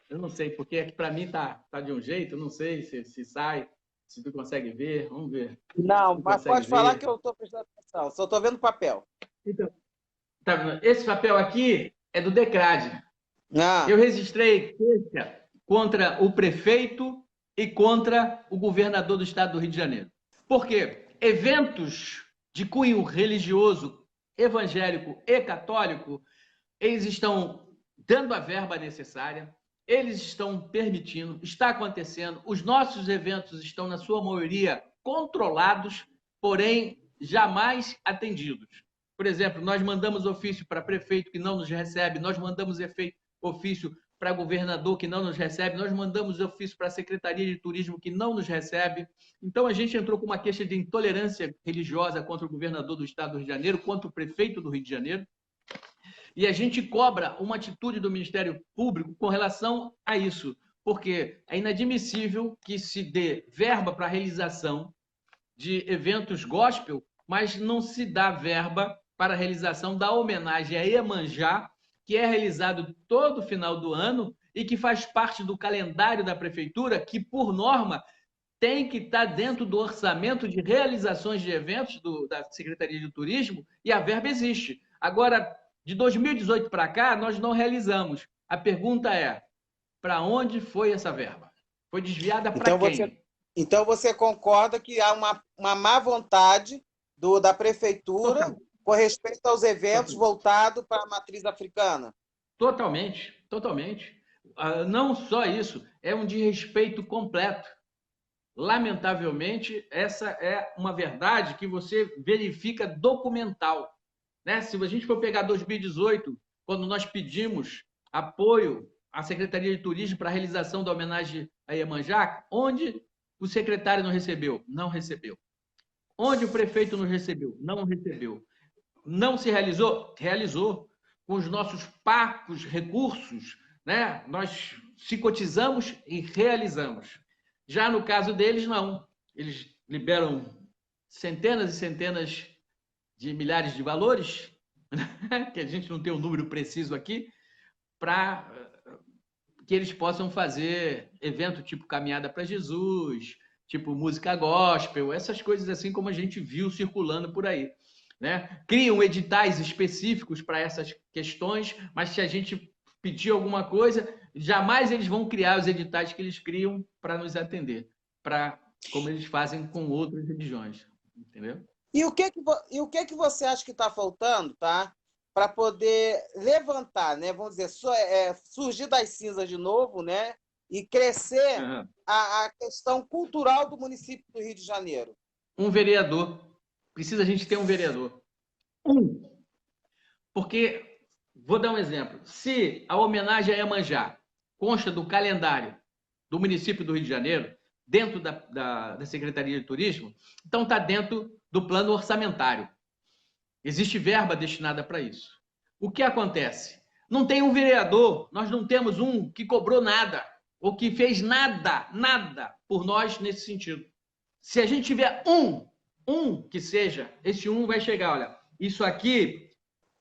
Eu não sei, porque aqui para mim tá de um jeito, eu não sei se sai, se tu consegue ver, vamos ver.
Não, mas pode falar que eu estou prestando atenção, só estou vendo papel.
Então, tá, esse papel aqui é do DECRAD.
Ah.
Eu registrei queixa contra o prefeito e contra o governador do estado do Rio de Janeiro. Por quê? Eventos de cunho religioso, evangélico e católico, eles estão dando a verba necessária, eles estão permitindo, está acontecendo, os nossos eventos estão, na sua maioria, controlados, porém, jamais atendidos. Por exemplo, nós mandamos ofício para prefeito que não nos recebe, nós mandamos ofício para governador que não nos recebe, nós mandamos ofício para a Secretaria de Turismo que não nos recebe. Então, a gente entrou com uma queixa de intolerância religiosa contra o governador do estado do Rio de Janeiro, contra o prefeito do Rio de Janeiro, e a gente cobra uma atitude do Ministério Público com relação a isso, porque é inadmissível que se dê verba para a realização de eventos gospel, mas não se dá verba para a realização da homenagem a Iemanjá, que é realizado todo final do ano e que faz parte do calendário da prefeitura, que, por norma, tem que estar dentro do orçamento de realizações de eventos da Secretaria de Turismo, e a verba existe. Agora, de 2018 para cá, nós não realizamos. A pergunta é, para onde foi essa verba? Foi desviada para quem?
Então, você concorda que há uma má vontade da prefeitura com respeito aos eventos voltados para a matriz africana?
Totalmente, totalmente. Não só isso, é um desrespeito completo. Lamentavelmente, essa é uma verdade que você verifica documental. Né? Se a gente for pegar 2018, quando nós pedimos apoio à Secretaria de Turismo para a realização da homenagem a Iemanjá, onde o secretário não recebeu? Não recebeu. Onde o prefeito não recebeu? Não recebeu. Não se realizou? Realizou. Com os nossos parcos recursos, né? Nós se cotizamos e realizamos. Já no caso deles, não. Eles liberam centenas e centenas de milhares de valores, que a gente não tem um número preciso aqui, para que eles possam fazer evento tipo Caminhada para Jesus, tipo música gospel, essas coisas assim como a gente viu circulando por aí. Né? Criam editais específicos para essas questões, mas se a gente pedir alguma coisa, jamais eles vão criar os editais que eles criam para nos atender, como eles fazem com outras religiões. Entendeu?
E o que você acha que está faltando, tá? Para poder levantar, né? Vamos dizer, surgir das cinzas de novo, né? E crescer a questão cultural do município do Rio de Janeiro.
Um vereador. Precisa a gente ter um vereador. Porque, vou dar um exemplo. Se a homenagem a Iemanjá consta do calendário do município do Rio de Janeiro, dentro da Secretaria de Turismo, então está dentro do plano orçamentário. Existe verba destinada para isso. O que acontece? Não tem um vereador, nós não temos um que cobrou nada, ou que fez nada por nós nesse sentido. Se a gente tiver um que seja, esse um vai chegar, olha, isso aqui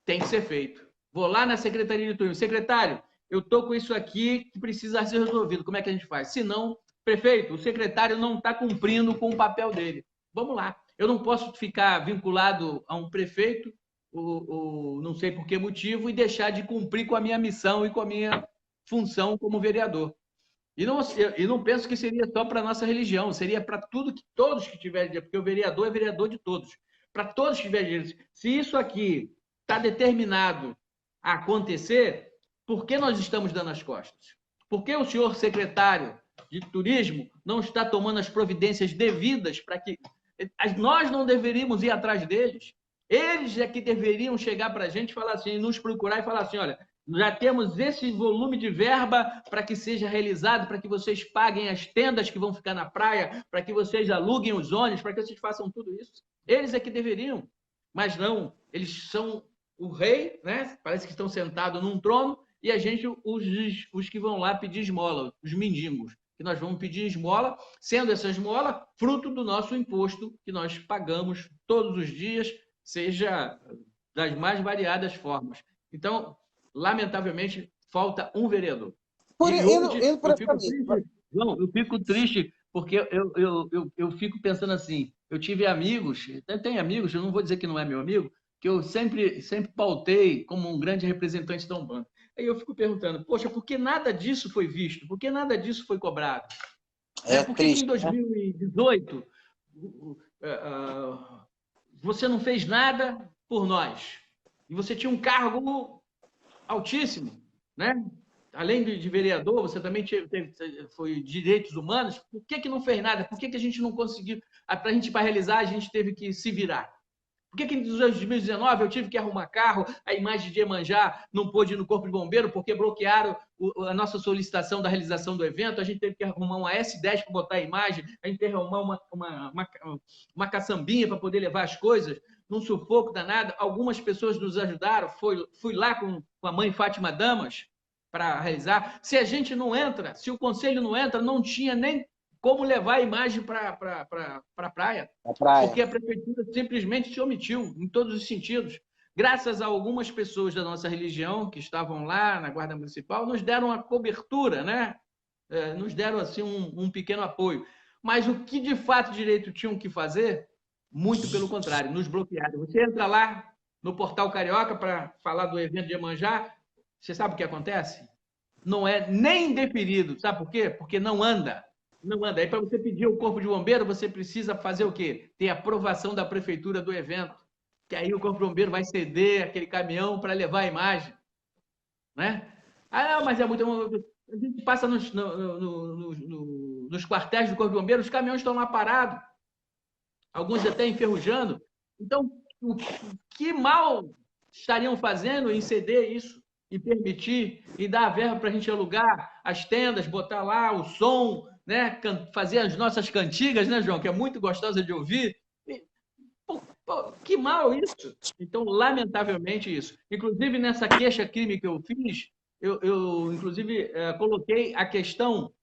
tem que ser feito. Vou lá na Secretaria de Turismo, secretário, eu estou com isso aqui que precisa ser resolvido, como é que a gente faz? Se não, prefeito, o secretário não está cumprindo com o papel dele. Vamos lá. Eu não posso ficar vinculado a um prefeito, ou não sei por que motivo, e deixar de cumprir com a minha missão e com a minha função como vereador. E não penso que seria só para a nossa religião, seria para todos que tiverem, porque o vereador é vereador de todos. Para todos que tiverem. Se isso aqui está determinado a acontecer, por que nós estamos dando as costas? Por que o senhor secretário de Turismo não está tomando as providências devidas para que nós não deveríamos ir atrás deles? Eles é que deveriam chegar para a gente, falar assim, nos procurar e falar assim, olha, já temos esse volume de verba para que seja realizado, para que vocês paguem as tendas que vão ficar na praia, para que vocês aluguem os ônibus, para que vocês façam tudo isso. Eles é que deveriam, mas não, eles são o rei, né? Parece que estão sentados num trono, e a gente, os que vão lá pedir esmola, os mendigos, que nós vamos pedir esmola, sendo essa esmola fruto do nosso imposto que nós pagamos todos os dias, seja das mais variadas formas. Então, lamentavelmente, falta um vereador. Eu fico triste porque eu fico pensando assim, eu tive amigos, eu tenho amigos, eu não vou dizer que não é meu amigo, que eu sempre pautei como um grande representante da Umbanda. Aí eu fico perguntando, poxa, por que nada disso foi visto? Por que nada disso foi cobrado? Por que em 2018 você não fez nada por nós? E você tinha um cargo altíssimo, né? Além de vereador, você também foi direitos humanos. Por que não fez nada? Por que a gente não conseguiu? Para a gente realizar, a gente teve que se virar. Por que em 2019 eu tive que arrumar carro, a imagem de Iemanjá não pôde ir no Corpo de Bombeiro porque bloquearam a nossa solicitação da realização do evento, a gente teve que arrumar uma S10 para botar a imagem, a gente teve que arrumar uma caçambinha para poder levar as coisas, num sufoco danado. Algumas pessoas nos ajudaram, fui lá com a mãe Fátima Damas para realizar. Se a gente não entra, se o conselho não entra, não tinha nem como levar a imagem para a praia, porque a prefeitura simplesmente se omitiu em todos os sentidos. Graças a algumas pessoas da nossa religião que estavam lá na Guarda Municipal, nos deram a cobertura, né? Nos deram assim um pequeno apoio. Mas o que de fato direito tinham que fazer, muito pelo contrário, nos bloquearam. Você entra lá no Portal Carioca para falar do evento de Iemanjá, você sabe o que acontece? Não é nem deferido. Sabe por quê? Porque não anda. Não anda. Aí, para você pedir o Corpo de Bombeiro, você precisa fazer o quê? Ter aprovação da prefeitura do evento. Que aí o Corpo de Bombeiro vai ceder aquele caminhão para levar a imagem. Né? Ah, não, mas é muito... A gente passa nos quartéis do Corpo de Bombeiro, os caminhões estão lá parados. Alguns até enferrujando. Então, que mal estariam fazendo em ceder isso? E permitir, e dar a verba para a gente alugar as tendas, botar lá o som, né? Fazer as nossas cantigas, né, João? Que é muito gostosa de ouvir. Que mal isso! Então, lamentavelmente, isso. Inclusive, nessa queixa-crime que eu fiz, eu inclusive, coloquei a questão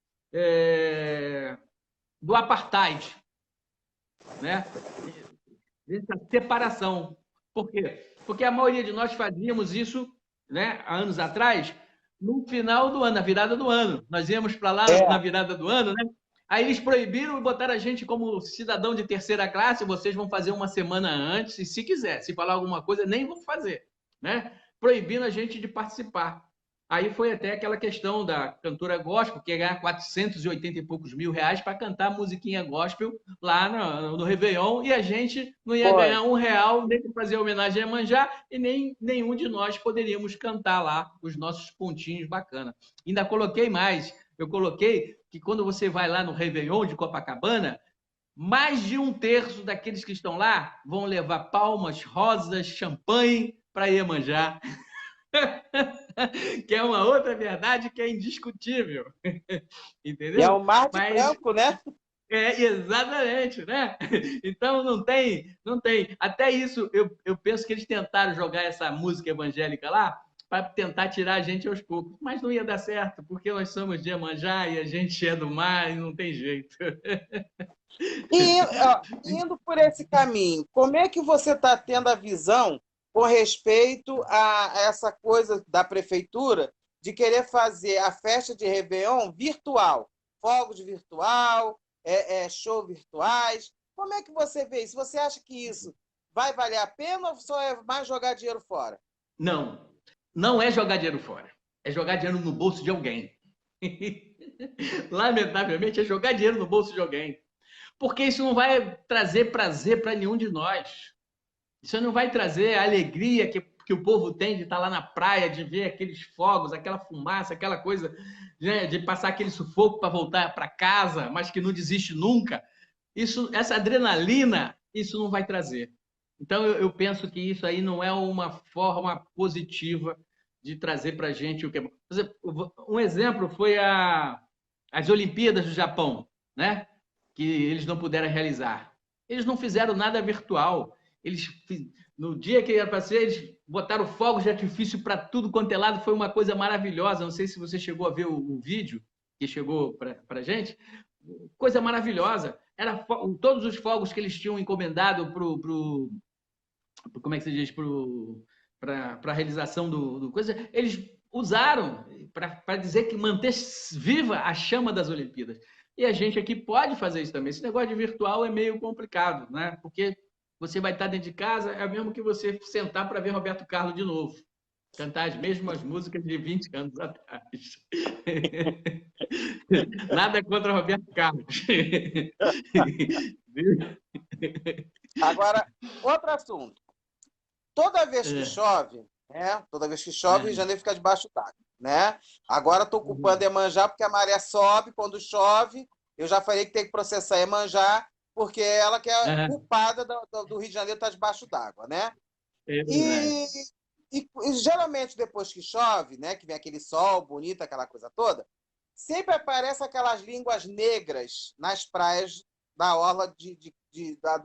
do apartheid, né? Dessa separação. Por quê? Porque a maioria de nós fazíamos isso, né, há anos atrás, no final do ano, na virada do ano. Nós íamos para lá na virada do ano, né? Aí eles proibiram e botaram a gente como cidadão de terceira classe, vocês vão fazer uma semana antes, e se quiser, se falar alguma coisa, nem vão fazer, né? Proibindo a gente de participar. Aí foi até aquela questão da cantora gospel, que ia ganhar 480 e poucos mil reais para cantar musiquinha gospel lá no Réveillon, e a gente não ia ganhar R$1 nem para fazer homenagem a Iemanjá, e nem nenhum de nós poderíamos cantar lá os nossos pontinhos bacana. Ainda coloquei mais, eu coloquei que quando você vai lá no Réveillon de Copacabana, mais de 1/3 daqueles que estão lá vão levar palmas, rosas, champanhe para Iemanjá. Que é uma outra verdade que é indiscutível. Entendeu?
E é o mar de branco, né?
Exatamente, né? Então não tem. Até isso, eu penso que eles tentaram jogar essa música evangélica lá para tentar tirar a gente aos poucos, mas não ia dar certo, porque nós somos de Iemanjá e a gente é do mar e não tem jeito.
E indo por esse caminho, como é que você está tendo a visão com respeito a essa coisa da prefeitura de querer fazer a festa de Réveillon virtual, fogos virtual, show virtuais? Como é que você vê isso? Você acha que isso vai valer a pena ou só é mais jogar dinheiro fora?
Não é jogar dinheiro fora. É jogar dinheiro no bolso de alguém. Lamentavelmente, é jogar dinheiro no bolso de alguém. Porque isso não vai trazer prazer para nenhum de nós. Isso não vai trazer a alegria que o povo tem de estar lá na praia, de ver aqueles fogos, aquela fumaça, aquela coisa, né, de passar aquele sufoco para voltar para casa, mas que não desiste nunca. Essa adrenalina, isso não vai trazer. Então, eu penso que isso aí não é uma forma positiva de trazer para a gente o que é bom. Um exemplo foi as Olimpíadas do Japão, né? Que eles não puderam realizar. Eles não fizeram nada virtual. No dia que era para ser, eles botaram fogos de artifício para tudo quanto é lado. Foi uma coisa maravilhosa. Não sei se você chegou a ver o vídeo que chegou para a gente. Coisa maravilhosa. Era todos os fogos que eles tinham encomendado como é que se diz? Para a realização do coisa, eles usaram para dizer que manter viva a chama das Olimpíadas. E a gente aqui pode fazer isso também. Esse negócio de virtual é meio complicado, né? Porque você vai estar dentro de casa, é mesmo que você sentar para ver Roberto Carlos de novo. Cantar as mesmas músicas de 20 anos atrás. Nada contra Roberto Carlos.
Agora, outro assunto. Toda vez que chove, né? Toda vez que chove, o Rio de Janeiro fica debaixo d'água, né? Agora estou culpando Iemanjá porque a maré sobe quando chove. Eu já falei que tem que processar Iemanjá porque ela que é
Aham,
culpada do Rio de Janeiro estar debaixo d'água, né?
é verdade.
E, e geralmente depois que chove, né, que vem aquele sol bonito, aquela coisa toda, sempre aparecem aquelas línguas negras nas praias da orla do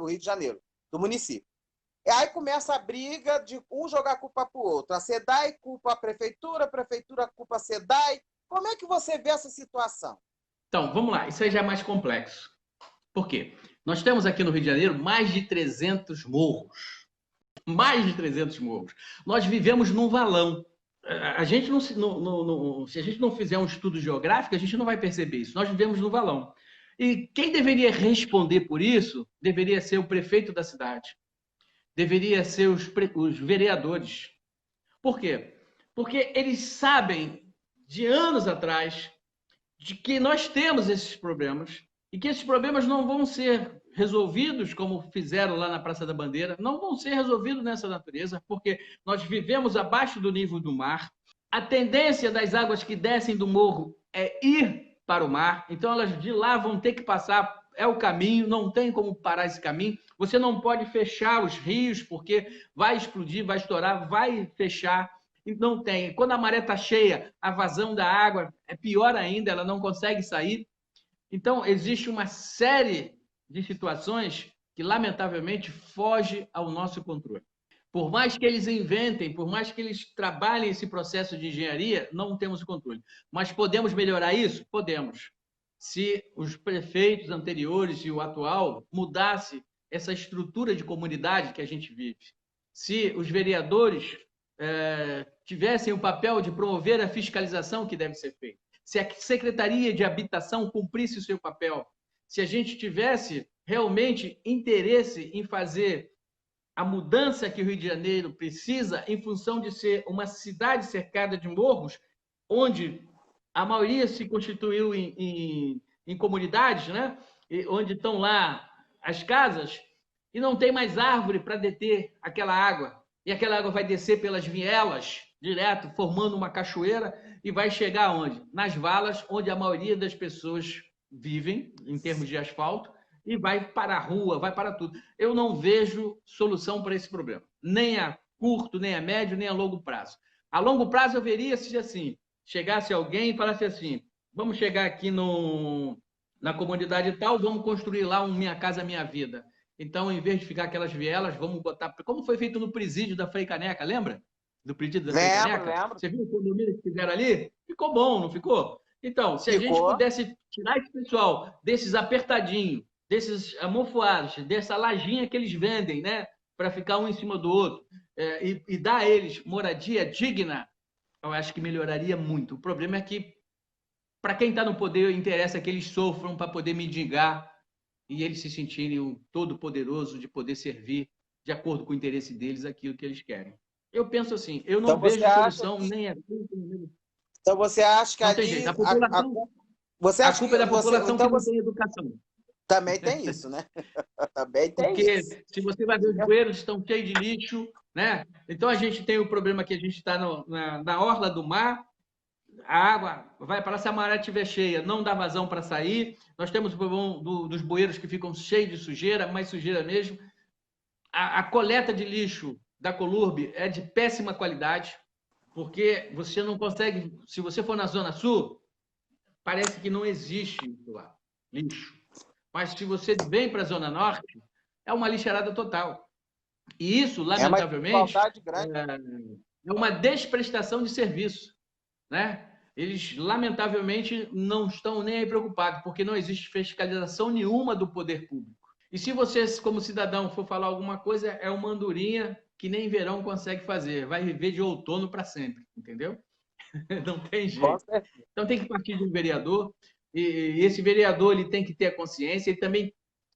Rio de Janeiro, do município. E aí começa a briga de um jogar a culpa para o outro. A SEDAI culpa a prefeitura culpa a SEDAI. Como é que você vê essa situação?
Então, vamos lá, isso aí já é mais complexo. Por quê? Nós temos aqui no Rio de Janeiro mais de 300 morros. Mais de 300 morros. Nós vivemos num valão. A gente não, se a gente não fizer um estudo geográfico, a gente não vai perceber isso. Nós vivemos no valão. E quem deveria responder por isso deveria ser o prefeito da cidade, deveria ser os vereadores. Por quê? Porque eles sabem de anos atrás de que nós temos esses problemas e que esses problemas não vão ser resolvidos como fizeram lá na Praça da Bandeira, não vão ser resolvidos nessa natureza, porque nós vivemos abaixo do nível do mar. A tendência das águas que descem do morro é ir para o mar, então elas de lá vão ter que passar, é o caminho, não tem como parar esse caminho. Você não pode fechar os rios, porque vai explodir, vai estourar, vai fechar. Não tem. Quando a maré está cheia, a vazão da água é pior ainda, ela não consegue sair. Então, existe uma série de situações que, lamentavelmente, foge ao nosso controle. Por mais que eles inventem, por mais que eles trabalhem esse processo de engenharia, não temos o controle. Mas podemos melhorar isso? Podemos. Se os prefeitos anteriores e o atual mudasse essa estrutura de comunidade que a gente vive, se os vereadores tivessem o papel de promover a fiscalização que deve ser feita, se a Secretaria de Habitação cumprisse o seu papel, se a gente tivesse realmente interesse em fazer a mudança que o Rio de Janeiro precisa em função de ser uma cidade cercada de morros, onde a maioria se constituiu em comunidades, né? Onde estão lá as casas, e não tem mais árvore para deter aquela água. E aquela água vai descer pelas vielas, direto, formando uma cachoeira, e vai chegar onde? Nas valas, onde a maioria das pessoas vivem, em termos de asfalto, e vai para a rua, vai para tudo. Eu não vejo solução para esse problema, nem a curto, nem a médio, nem a longo prazo. A longo prazo eu veria se assim, chegasse alguém e falasse assim, vamos chegar aqui na comunidade tal, vamos construir lá um Minha Casa Minha Vida. Então, em vez de ficar aquelas vielas, vamos botar... Como foi feito no presídio da Frei Caneca, lembra? Do presídio da Frei
Lembro,
Caneca?
lembro.
Você viu o condomínio que fizeram ali? Ficou bom, não ficou? Então, se a gente
Ficou.
pudesse tirar esse pessoal desses apertadinhos, desses amofoados, dessa lajinha que eles vendem, né? Para ficar um em cima do outro, e dar a eles moradia digna, eu acho que melhoraria muito. O problema é que, para quem está no poder, interessa que eles sofram para poder mendigar e eles se sentirem o todo-poderoso de poder servir, de acordo com o interesse deles, aquilo que eles querem. Eu penso assim, eu não
Então você
vejo
acha
solução
que,
nem aqui,
então você acha que
não tem jeito.
ali você
A
acha
culpa é
que
da
você
população que
então
não
você
tem educação.
também tem isso, né? Também tem isso.
Porque se você vai ver, os bueiros estão cheios de lixo, né? Então a gente tem o problema que a gente está na orla do mar, a água vai para se a maré estiver cheia, não dá vazão para sair. Nós temos o problema dos bueiros que ficam cheios de sujeira, mais sujeira mesmo. A coleta de lixo da Colurb é de péssima qualidade, porque você não consegue. Se você for na Zona Sul, parece que não existe isso lá, lixo. Mas se você vem para a Zona Norte, é uma lixarada total. E isso,
É uma
lamentavelmente,
desigualdade grande.
é uma desprestação de serviço, né? Eles, lamentavelmente, não estão nem aí preocupados, porque não existe fiscalização nenhuma do poder público. E se você, como cidadão, for falar alguma coisa, é uma andorinha que nem verão consegue fazer. Vai viver de outono para sempre, entendeu? Não tem
Com
jeito.
certeza.
Então tem que partir de um vereador, e esse vereador ele tem que ter a consciência,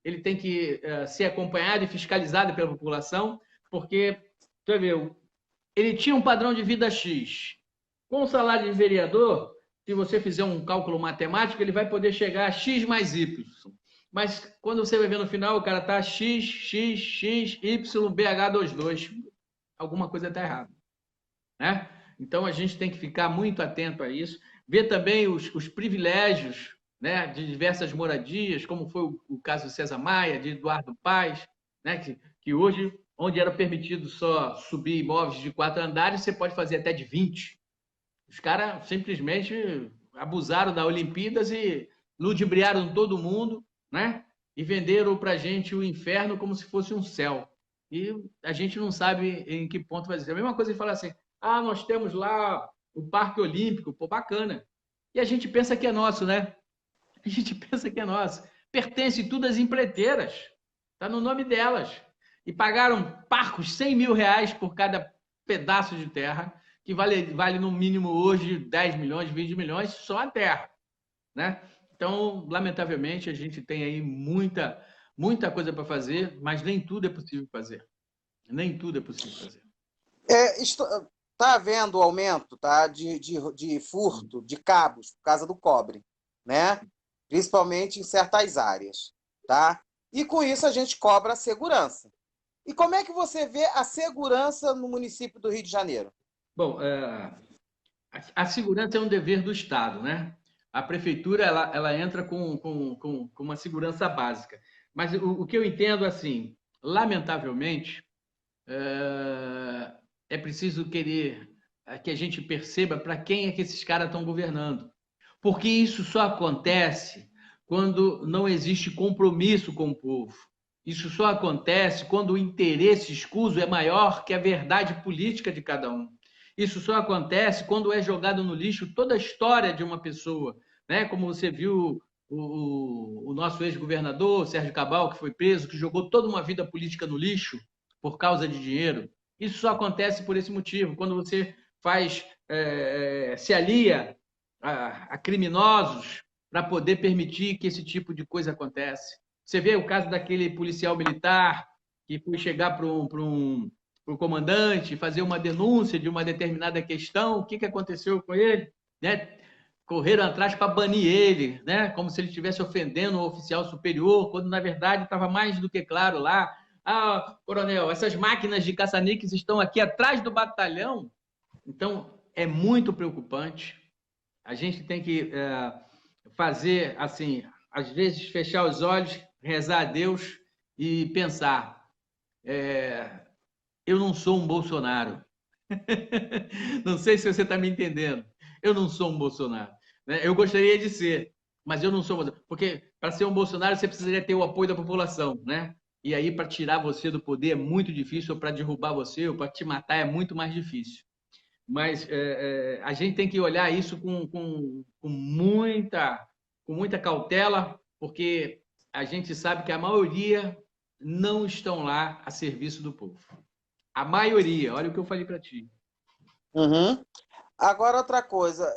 ele tem que ser acompanhado e fiscalizado pela população, porque, você vê, ele tinha um padrão de vida X. Com o salário de vereador, se você fizer um cálculo matemático, ele vai poder chegar a X mais Y. Mas quando você vai ver no final, o cara está X, X, X, Y, BH22. Alguma coisa está errada, né? Então a gente tem que ficar muito atento a isso. Ver também os privilégios né, de diversas moradias, como foi o caso do César Maia, de Eduardo Paes, né, que hoje, onde era permitido só subir imóveis de 4 andares, você pode fazer até de 20. Os caras simplesmente abusaram da Olimpíadas e ludibriaram todo mundo, né? E venderam para a gente o inferno como se fosse um céu. E a gente não sabe em que ponto vai ser. A mesma coisa de falar assim, nós temos lá o Parque Olímpico, pô, bacana. E a gente pensa que é nosso, né? A gente pensa que é nosso. Pertence tudo às empreiteiras. Está no nome delas. E pagaram parcos 100 mil reais por cada pedaço de terra, que vale no mínimo hoje 10 milhões, 20 milhões, só a terra. Né? Então, lamentavelmente, a gente tem aí muita coisa para fazer, mas nem tudo é possível fazer. Nem tudo é possível fazer.
Está havendo aumento, tá, de furto de cabos por causa do cobre, né? Principalmente em certas áreas, tá? E com isso a gente cobra a segurança. E como é que você vê a segurança no município do Rio de Janeiro?
Bom, a segurança é um dever do Estado, né? A prefeitura ela entra com uma segurança básica. Mas o que eu entendo, assim, lamentavelmente, é preciso querer que a gente perceba para quem é que esses caras estão governando. Porque isso só acontece quando não existe compromisso com o povo. Isso só acontece quando o interesse escuso é maior que a verdade política de cada um. Isso só acontece quando é jogado no lixo toda a história de uma pessoa, né? Como você viu o nosso ex-governador, Sérgio Cabal, que foi preso, que jogou toda uma vida política no lixo por causa de dinheiro. Isso só acontece por esse motivo, quando você se alia a criminosos para poder permitir que esse tipo de coisa aconteça. Você vê o caso daquele policial militar que foi chegar para o comandante fazer uma denúncia de uma determinada questão, o que aconteceu com ele? Né? Correram atrás para banir ele, né? Como se ele estivesse ofendendo o oficial superior, quando na verdade estava mais do que claro lá. Coronel, essas máquinas de caça-níqueis estão aqui atrás do batalhão. Então, é muito preocupante. A gente tem que fazer, assim, às vezes fechar os olhos, rezar a Deus e pensar: eu não sou um Bolsonaro. Não sei se você está me entendendo. Eu não sou um Bolsonaro. Né? Eu gostaria de ser, mas eu não sou. Porque para ser um Bolsonaro você precisaria ter o apoio da população, né? E aí para tirar você do poder é muito difícil, ou para derrubar você, ou para te matar é muito mais difícil. Mas a gente tem que olhar isso com muita cautela, porque a gente sabe que a maioria não estão lá a serviço do povo. A maioria, olha o que eu falei para ti.
Uhum. Agora, outra coisa,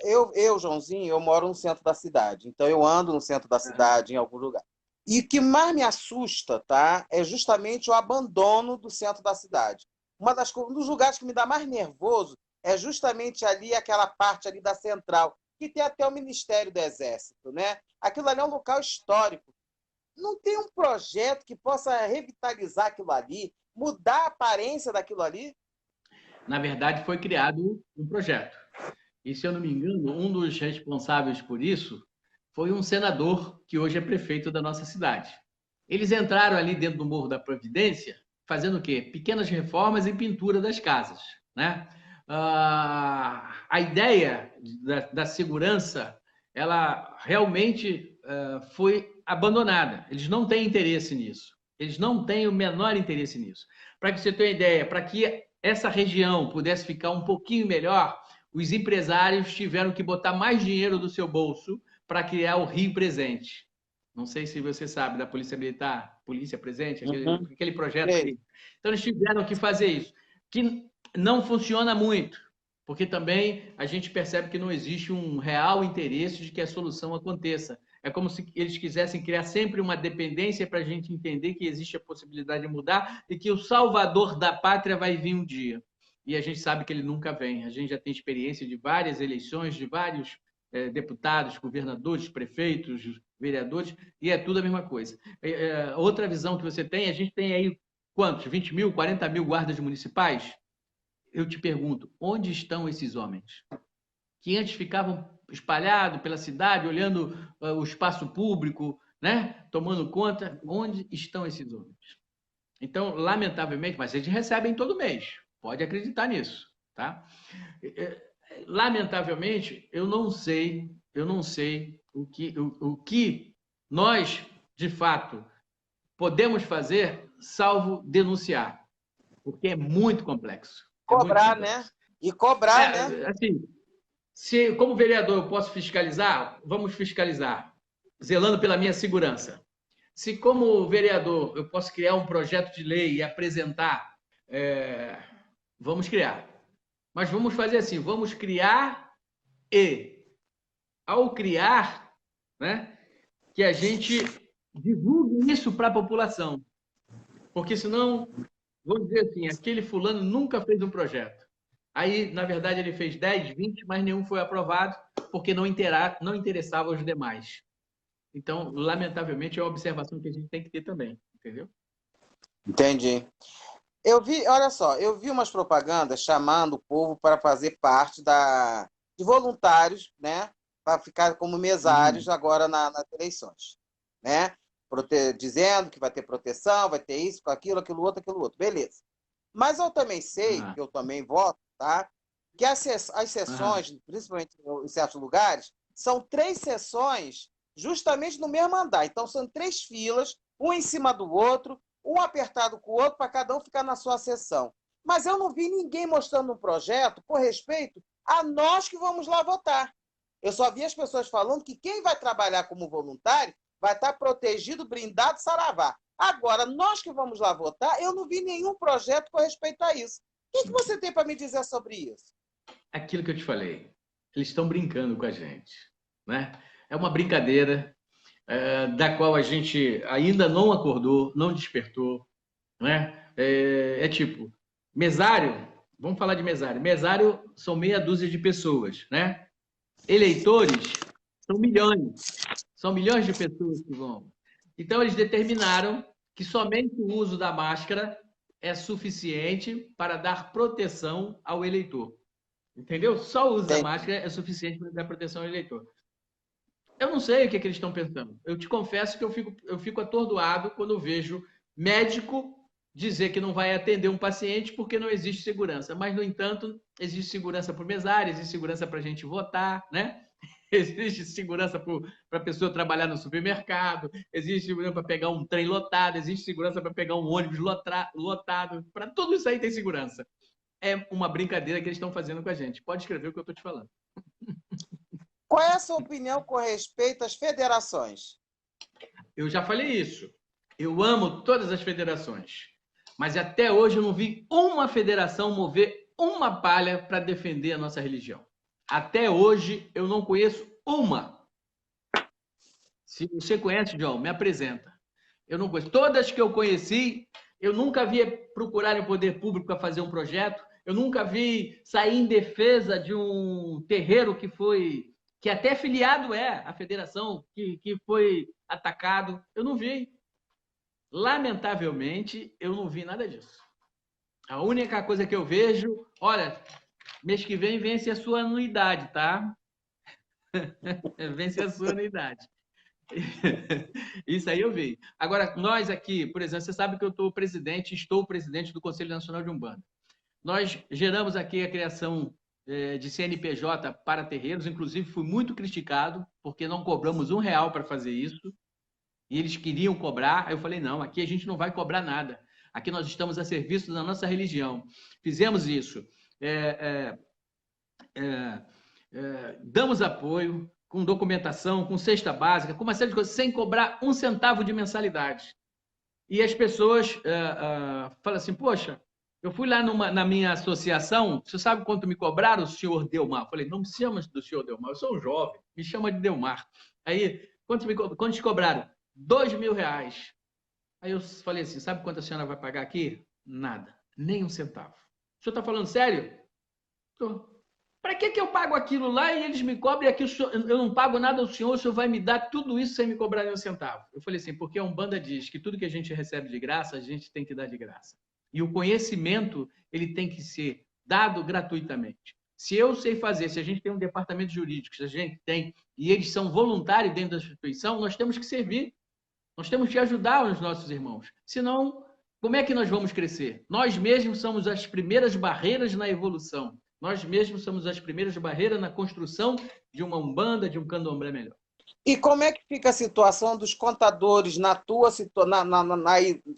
Joãozinho, eu moro no centro da cidade, então eu ando no centro da cidade, em algum lugar. E o que mais me assusta, tá, é justamente o abandono do centro da cidade. Um dos lugares que me dá mais nervoso é justamente ali, aquela parte ali da central, que tem até o Ministério do Exército, né? Aquilo ali é um local histórico. Não tem um projeto que possa revitalizar aquilo ali, mudar a aparência daquilo ali?
Na verdade, foi criado um projeto. E, se eu não me engano, um dos responsáveis por isso foi um senador que hoje é prefeito da nossa cidade. Eles entraram ali dentro do Morro da Providência fazendo o quê? Pequenas reformas e pintura das casas, né? A ideia da segurança, ela realmente foi abandonada. Eles não têm interesse nisso. Eles não têm o menor interesse nisso. Para que você tenha ideia, para que essa região pudesse ficar um pouquinho melhor, os empresários tiveram que botar mais dinheiro do seu bolso para criar o Rio Presente. Não sei se você sabe da Polícia Militar, Polícia Presente, aquele projeto ali. Então, eles tiveram que fazer isso, que não funciona muito, porque também a gente percebe que não existe um real interesse de que a solução aconteça. É como se eles quisessem criar sempre uma dependência para a gente entender que existe a possibilidade de mudar e que o salvador da pátria vai vir um dia. E a gente sabe que ele nunca vem. A gente já tem experiência de várias eleições, de vários deputados, governadores, prefeitos, vereadores, e é tudo a mesma coisa. Outra visão que você tem, a gente tem aí quantos? 20 mil, 40 mil guardas municipais? Eu te pergunto, onde estão esses homens? Que antes ficavam espalhado pela cidade, olhando o espaço público, né? Tomando conta. Onde estão esses homens? Então, lamentavelmente, mas eles recebem todo mês. Pode acreditar nisso, tá? Lamentavelmente, eu não sei o que nós, de fato, podemos fazer, salvo denunciar, porque é muito complexo.
Cobrar, né? E cobrar, né?
Assim, se como vereador eu posso fiscalizar, vamos fiscalizar, zelando pela minha segurança. Se como vereador eu posso criar um projeto de lei e apresentar, vamos criar. Mas vamos fazer assim, vamos criar e, ao criar, né, que a gente divulgue isso para a população. Porque senão, vamos dizer assim, aquele fulano nunca fez um projeto. Aí, na verdade, ele fez 10, 20, mas nenhum foi aprovado, porque não interessava aos demais. Então, lamentavelmente, é uma observação que a gente tem que ter também, entendeu?
Entendi. Olha só, eu vi umas propagandas chamando o povo para fazer parte de voluntários, né? Para ficar como mesários agora nas eleições, né? Dizendo que vai ter proteção, vai ter isso, aquilo outro, beleza. Mas eu também sei, que eu também voto, tá? Que as sessões, principalmente em certos lugares, são 3 sessões justamente no mesmo andar. Então, são 3 filas, um em cima do outro, um apertado com o outro, para cada um ficar na sua sessão. Mas eu não vi ninguém mostrando um projeto com respeito a nós que vamos lá votar. Eu só vi as pessoas falando que quem vai trabalhar como voluntário vai estar protegido, brindado, saravá. Agora, nós que vamos lá votar, eu não vi nenhum projeto com respeito a isso. O que você tem para me dizer sobre isso?
Aquilo que eu te falei. Eles estão brincando com a gente, né? É uma brincadeira da qual a gente ainda não acordou, não despertou, né? Tipo, mesário, vamos falar de mesário. Mesário são meia dúzia de pessoas, né? Eleitores são milhões de pessoas que vão. Então, eles determinaram que somente o uso da máscara é suficiente para dar proteção ao eleitor. Entendeu? Só o uso da máscara é suficiente para dar proteção ao eleitor. Eu não sei o que eles estão pensando. Eu te confesso que eu fico atordoado quando eu vejo médico dizer que não vai atender um paciente porque não existe segurança. Mas, no entanto, existe segurança para o mesário, existe segurança para a gente votar, né? Existe segurança para a pessoa trabalhar no supermercado, existe segurança para pegar um trem lotado, existe segurança para pegar um ônibus lotado. Para tudo isso aí tem segurança. É uma brincadeira que eles estão fazendo com a gente. Pode escrever o que eu estou te falando.
Qual é a sua opinião com respeito às federações?
Eu já falei isso. Eu amo todas as federações. Mas até hoje eu não vi uma federação mover uma palha para defender a nossa religião. Até hoje eu não conheço uma. Se você conhece, John, me apresenta. Eu não conheço. Todas que eu conheci, eu nunca vi procurarem o poder público para fazer um projeto. Eu nunca vi sair em defesa de um terreiro que até filiado à federação, que foi atacado. Eu não vi. Lamentavelmente, eu não vi nada disso. A única coisa que eu vejo, olha, mês que vem vence a sua anuidade, tá? Vence a sua anuidade. Isso aí eu vi. Agora, nós aqui, por exemplo, você sabe que eu estou presidente do Conselho Nacional de Umbanda. Nós geramos aqui a criação de CNPJ para terreiros, inclusive fui muito criticado, porque não cobramos R$1 para fazer isso, e eles queriam cobrar, aí eu falei, não, aqui a gente não vai cobrar nada, aqui nós estamos a serviço da nossa religião. Fizemos isso. Damos apoio, com documentação, com cesta básica, com uma série de coisas, sem cobrar R$1 de mensalidade. E as pessoas falam assim, poxa, eu fui lá na minha associação, você sabe quanto me cobraram, o senhor Delmar? Eu falei, não me chama do senhor Delmar, eu sou um jovem, me chama de Delmar. Aí, quanto te cobraram? R$2.000. Aí eu falei assim, sabe quanto a senhora vai pagar aqui? Nada, nem R$1. O senhor está falando sério? Estou. Para que eu pago aquilo lá e eles me cobram e aqui eu não pago nada ao senhor, o senhor vai me dar tudo isso sem me cobrar nem R$1? Eu falei assim, porque a Umbanda diz que tudo que a gente recebe de graça, a gente tem que dar de graça. E o conhecimento, ele tem que ser dado gratuitamente. Se eu sei fazer, se a gente tem um departamento jurídico, se a gente tem, e eles são voluntários dentro da instituição, nós temos que servir, nós temos que ajudar os nossos irmãos. Senão, como é que nós vamos crescer? Nós mesmos somos as primeiras barreiras na evolução. Nós mesmos somos as primeiras barreiras na construção de uma umbanda, de um candomblé melhor.
E como é que fica a situação dos contadores na tua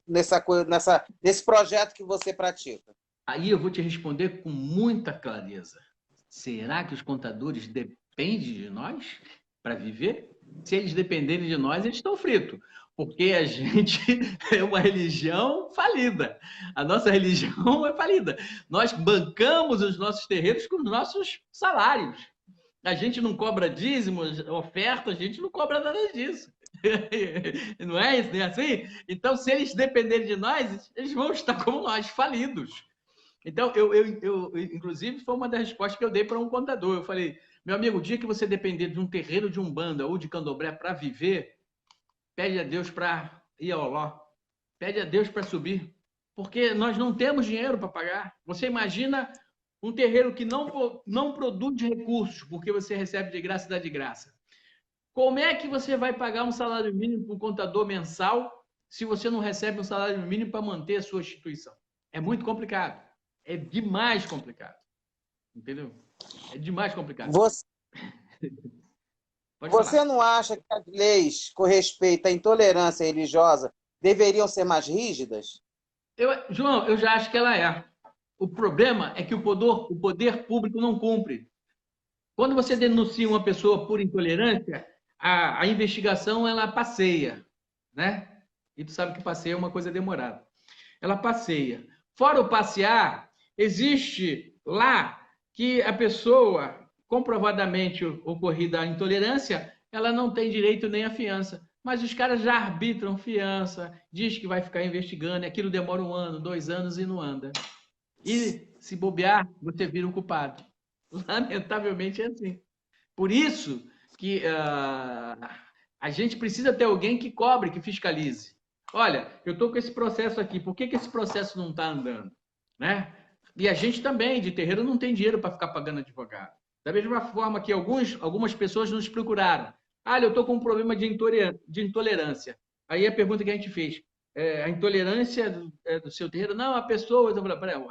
nesse projeto que você pratica?
Aí eu vou te responder com muita clareza. Será que os contadores dependem de nós para viver? Se eles dependerem de nós, eles estão fritos. Porque a gente é uma religião falida. A nossa religião é falida. Nós bancamos os nossos terreiros com os nossos salários. A gente não cobra dízimos, oferta, a gente não cobra nada disso. Não é isso? Não é assim? Então, se eles dependerem de nós, eles vão estar como nós, falidos. Então, inclusive, foi uma das respostas que eu dei para um contador. Eu falei, meu amigo, o dia que você depender de um terreiro de umbanda ou de candomblé para viver, pede a Deus para ir ao ló. Pede a Deus para subir. Porque nós não temos dinheiro para pagar. Você imagina um terreiro que não produz recursos, porque você recebe de graça e dá de graça. Como é que você vai pagar um salário mínimo para um contador mensal se você não recebe um salário mínimo para manter a sua instituição? É muito complicado. É demais complicado. Entendeu? É demais complicado.
Você não acha que as leis com respeito à intolerância religiosa deveriam ser mais rígidas?
João, eu já acho que ela é. O problema é que o poder público não cumpre. Quando você denuncia uma pessoa por intolerância, a investigação ela passeia, né? E tu sabe que passeia é uma coisa demorada. Ela passeia. Fora o passear, existe lá que a pessoa comprovadamente ocorrida a intolerância, ela não tem direito nem à fiança. Mas os caras já arbitram fiança, diz que vai ficar investigando, e aquilo demora 1 ano, 2 anos e não anda. E se bobear, você vira um culpado. Lamentavelmente é assim. Por isso que a gente precisa ter alguém que cobre, que fiscalize. Olha, eu estou com esse processo aqui, por que esse processo não está andando? Né? E a gente também, de terreiro, não tem dinheiro para ficar pagando advogado. Da mesma forma que algumas pessoas nos procuraram. Ah, eu estou com um problema de intolerância. Aí a pergunta que a gente fez, a intolerância do seu terreiro? Não, a pessoa...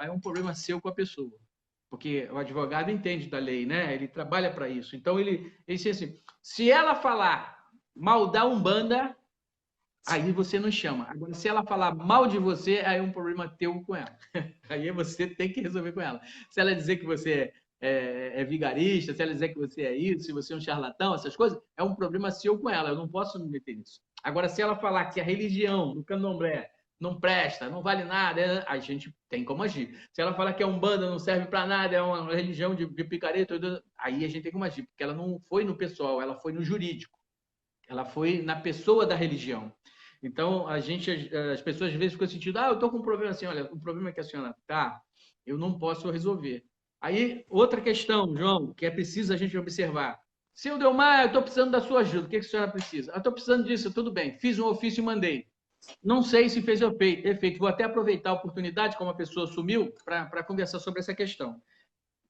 É um problema seu com a pessoa. Porque o advogado entende da lei, né? Ele trabalha para isso. Então, ele disse assim, se ela falar mal da Umbanda, aí você não chama. Agora, se ela falar mal de você, aí é um problema teu com ela. Aí você tem que resolver com ela. Se ela dizer que você é vigarista, se ela dizer que você é isso, se você é um charlatão, essas coisas, é um problema seu com ela. Eu não posso me meter nisso. Agora, se ela falar que a religião do candomblé não presta, não vale nada, a gente tem como agir. Se ela falar que a Umbanda não serve para nada, é uma religião de picareta, aí a gente tem como agir, porque ela não foi no pessoal, ela foi no jurídico. Ela foi na pessoa da religião. Então, as pessoas às vezes ficam sentindo, eu estou com um problema assim, olha, o problema é que a senhora está, eu não posso resolver. Aí, outra questão, João, que é preciso a gente observar. Seu Delmar, eu estou precisando da sua ajuda, o que a senhora precisa? Eu estou precisando disso, tudo bem, fiz um ofício e mandei. Não sei se fez efeito. Vou até aproveitar a oportunidade, como a pessoa sumiu, para conversar sobre essa questão.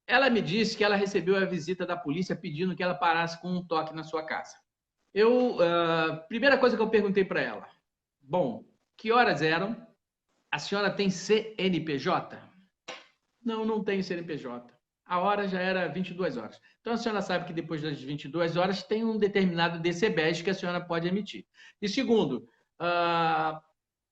Ela me disse que ela recebeu a visita da polícia pedindo que ela parasse com um toque na sua casa. Primeira coisa que eu perguntei para ela, bom, que horas eram? A senhora tem CNPJ? Não, não tenho CNPJ. A hora já era 22 horas. Então, a senhora sabe que depois das 22 horas tem um determinado DCBES que a senhora pode emitir. E segundo,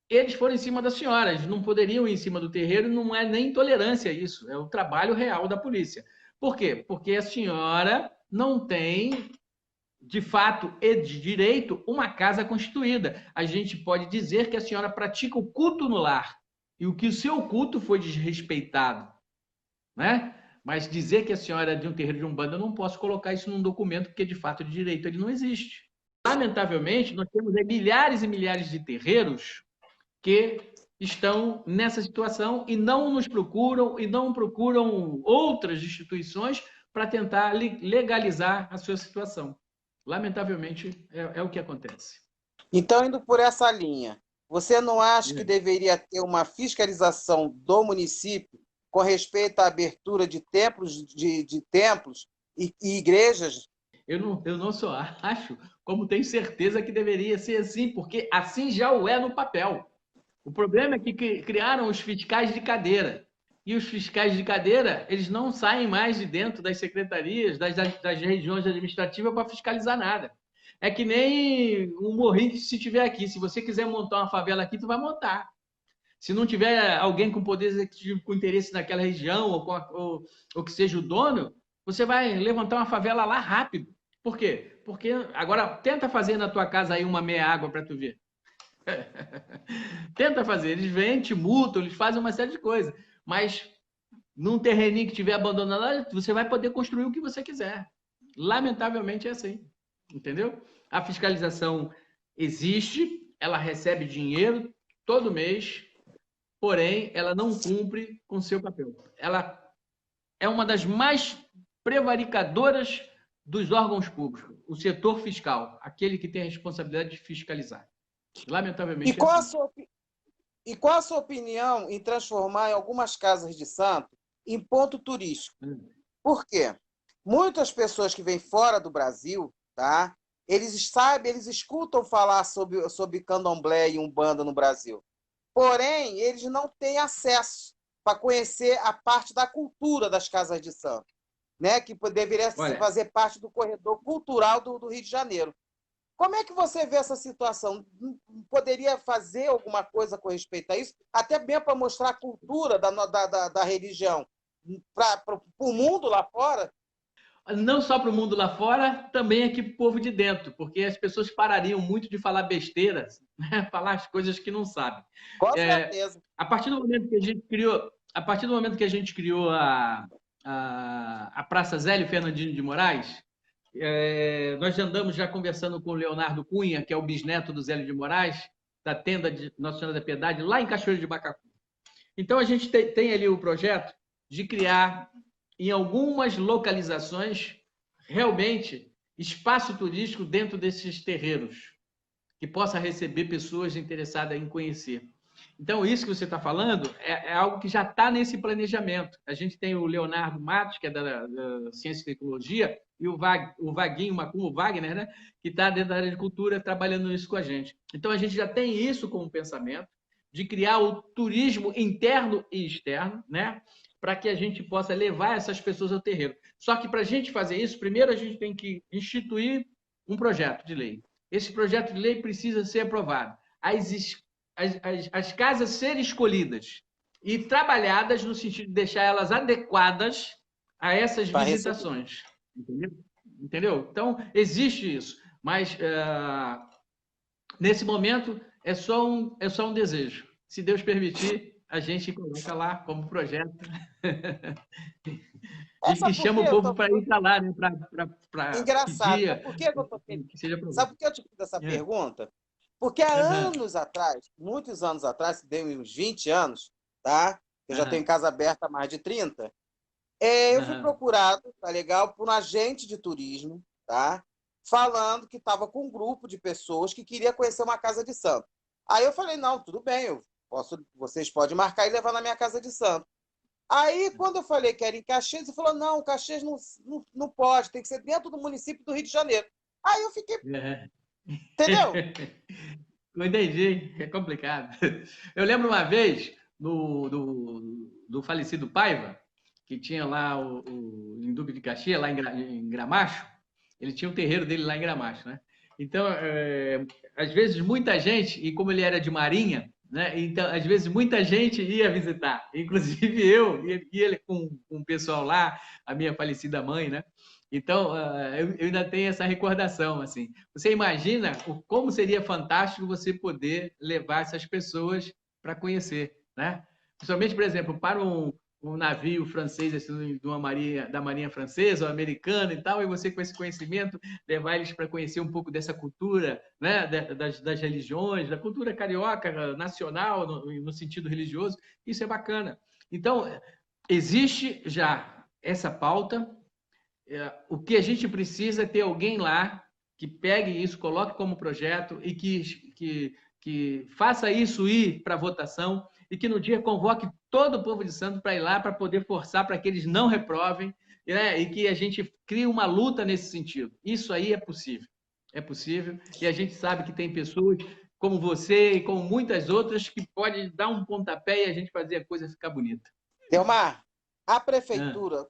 eles foram em cima da senhora, eles não poderiam ir em cima do terreiro, não é nem intolerância isso, é o trabalho real da polícia. Por quê? Porque a senhora não tem, de fato e de direito, uma casa constituída. A gente pode dizer que a senhora pratica o culto no lar, e o que o seu culto foi desrespeitado, né? Mas dizer que a senhora é de um terreiro de Umbanda, eu não posso colocar isso num documento, porque de fato de direito ele não existe. Lamentavelmente, nós temos milhares e milhares de terreiros que estão nessa situação e não nos procuram e não procuram outras instituições para tentar legalizar a sua situação. Lamentavelmente, é o que acontece.
Então, indo por essa linha, você não acha que deveria ter uma fiscalização do município com respeito à abertura de templos, de templos e igrejas?
Eu não só acho, como tenho certeza que deveria ser assim, porque assim já o é no papel. O problema é que criaram os fiscais de cadeira. E os fiscais de cadeira, eles não saem mais de dentro das secretarias, das regiões administrativas para fiscalizar nada. É que nem um morrinho que se tiver aqui. Se você quiser montar uma favela aqui, tu vai montar. Se não tiver alguém com poder executivo com interesse naquela região ou que seja o dono, você vai levantar uma favela lá rápido. Por quê? Porque agora tenta fazer na tua casa aí uma meia água para tu ver. Tenta fazer, eles vêm, te multam, eles fazem uma série de coisas. Mas num terreninho que tiver abandonado, você vai poder construir o que você quiser. Lamentavelmente é assim. Entendeu? A fiscalização existe, ela recebe dinheiro todo mês, porém, ela não cumpre com seu papel. Ela é uma das mais prevaricadoras dos órgãos públicos, o setor fiscal, aquele que tem a responsabilidade de fiscalizar.
E
Lamentavelmente é
qual a
assim.
sua, e qual a sua opinião em transformar algumas casas de santo em ponto turístico? Por quê? Muitas pessoas que vêm fora do Brasil, tá? Eles sabem, eles escutam falar sobre candomblé e umbanda no Brasil. Porém, eles não têm acesso para conhecer a parte da cultura das casas de santo, né? Que deveria
Olha,
fazer parte do corredor cultural do Rio de Janeiro. Como é que você vê essa situação? Poderia fazer alguma coisa com respeito a isso? Até mesmo para mostrar a cultura da religião para o mundo lá fora?
não só para o mundo lá fora, também aqui para o povo de dentro, porque as pessoas parariam muito de falar besteiras, né? Falar as coisas que não sabem.
Com
É,
certeza.
a partir do momento que a gente criou, a partir do momento que a gente criou a Praça Zélio Fernandino de Moraes, nós já andamos já conversando com o Leonardo Cunha, que é o bisneto do Zélio de Moraes, da tenda de Nossa Senhora da Piedade, lá em Cachoeiro de Macacu. Então, a gente tem ali o projeto de criar, em algumas localizações, realmente espaço turístico dentro desses terreiros, que possa receber pessoas interessadas em conhecer. Então, isso que você está falando é algo que já está nesse planejamento. A gente tem o Leonardo Matos, que é da Ciência e Tecnologia, e o Vaguinho Macum, o Wagner, né, que está dentro da área de cultura, trabalhando isso com a gente. Então, a gente já tem isso como pensamento, de criar o turismo interno e externo, né, para que a gente possa levar essas pessoas ao terreiro. Só que, para a gente fazer isso, primeiro a gente tem que instituir um projeto de lei. Esse projeto de lei precisa ser aprovado. As casas serem escolhidas e trabalhadas no sentido de deixar elas adequadas a essas visitações. Entendeu? Então, existe isso. Mas, nesse momento, é só um desejo. Se Deus permitir, a gente coloca lá como projeto e
Sabe por
chama
quê?
o povo para ir para lá, né? Para
Engraçado.
pedir
Sabe por que
que seja aprovado.
sabe por que eu te fiz essa pergunta? Porque há anos atrás, muitos anos atrás, deu uns 20 anos, tá? Eu já tenho casa aberta há mais de 30. Eu fui procurado, tá legal, por um agente de turismo, tá? Falando que estava com um grupo de pessoas que queria conhecer uma casa de santo. Aí eu falei, não, tudo bem, vocês podem marcar e levar na minha casa de santo. Aí, quando eu falei que era em Caxias, ele falou, não, Caxias não pode, tem que ser dentro do município do Rio de Janeiro. Aí eu fiquei, entendeu?
Não entendi, é complicado. Eu lembro uma vez do falecido Paiva, que tinha lá em Duque de Caxias, lá em Gramacho, ele tinha o terreiro dele lá em Gramacho, né? Então, às vezes, muita gente, e como ele era de Marinha, né? Então, às vezes, muita gente ia visitar, inclusive eu, e ele com o pessoal lá, a minha falecida mãe, né? Então, eu ainda tenho essa recordação, assim. Você imagina como seria fantástico você poder levar essas pessoas para conhecer, né? Principalmente, por exemplo, para um navio francês, assim, da Marinha Francesa ou americana e tal, e você com esse conhecimento levar eles para conhecer um pouco dessa cultura, né? das religiões, da cultura carioca, nacional, no sentido religioso, isso é bacana. Então, existe já essa pauta. O que a gente precisa é ter alguém lá que pegue isso, coloque como projeto e que faça isso ir para votação. e que no dia convoque todo o povo de Santos para ir lá para poder forçar para que eles não reprovem, né? E que a gente crie uma luta nesse sentido. Isso aí é possível, e a gente sabe que tem pessoas como você e como muitas outras que podem dar um pontapé e a gente fazer a coisa ficar bonita.
Delmar, a prefeitura,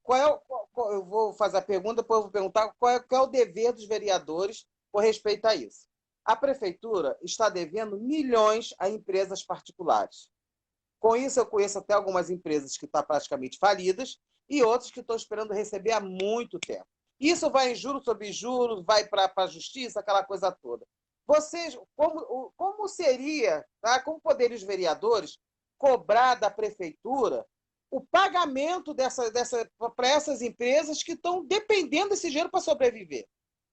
eu vou fazer a pergunta, depois eu vou perguntar qual é o dever dos vereadores com respeito a isso. A prefeitura está devendo milhões a empresas particulares. Com isso, eu conheço até algumas empresas que estão praticamente falidas e outras que estão esperando receber há muito tempo. Isso vai em juros sobre juros, vai para a justiça, aquela coisa toda. Vocês, como seria, tá? Como poderiam os vereadores cobrar da prefeitura o pagamento para essas empresas que estão dependendo desse dinheiro para sobreviver?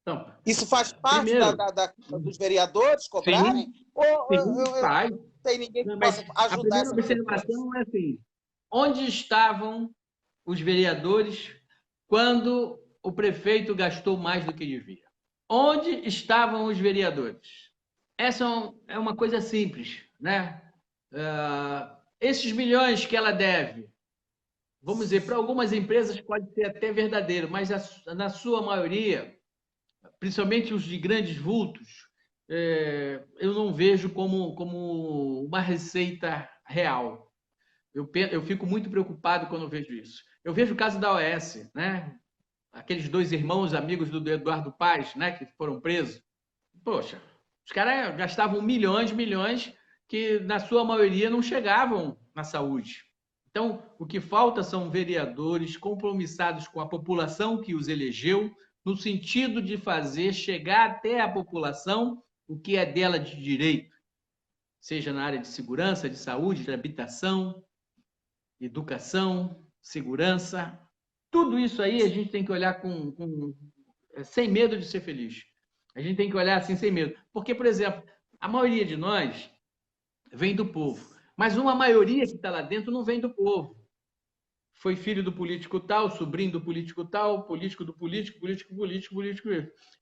Então,
isso faz parte
primeiro,
dos vereadores cobrarem?
sim,
Ou
faz.
não tem ninguém que
Mas
possa
a
ajudar
primeira
essas pessoas?
observação é assim: onde estavam os vereadores quando o prefeito gastou mais do que devia? Onde estavam os vereadores? Essa é uma coisa simples, né? Esses milhões que ela deve, vamos dizer, para algumas empresas pode ser até verdadeiro, mas na sua maioria, principalmente os de grandes vultos, eu não vejo como uma receita real. Eu fico muito preocupado quando eu vejo isso. Eu vejo o caso da OS, né? Aqueles dois irmãos amigos do Eduardo Paes, né? Que foram presos. Poxa, os caras gastavam milhões, que na sua maioria não chegavam na saúde. Então, o que falta são vereadores compromissados com a população que os elegeu, no sentido de fazer chegar até a população o que é dela de direito, seja na área de segurança, de saúde, de habitação, educação, segurança. Tudo isso aí a gente tem que olhar sem medo de ser feliz. A gente tem que olhar assim sem medo. Porque, por exemplo, a maioria de nós vem do povo, mas uma maioria que está lá dentro não vem do povo. Foi filho do político tal, sobrinho do político tal, político do político, político.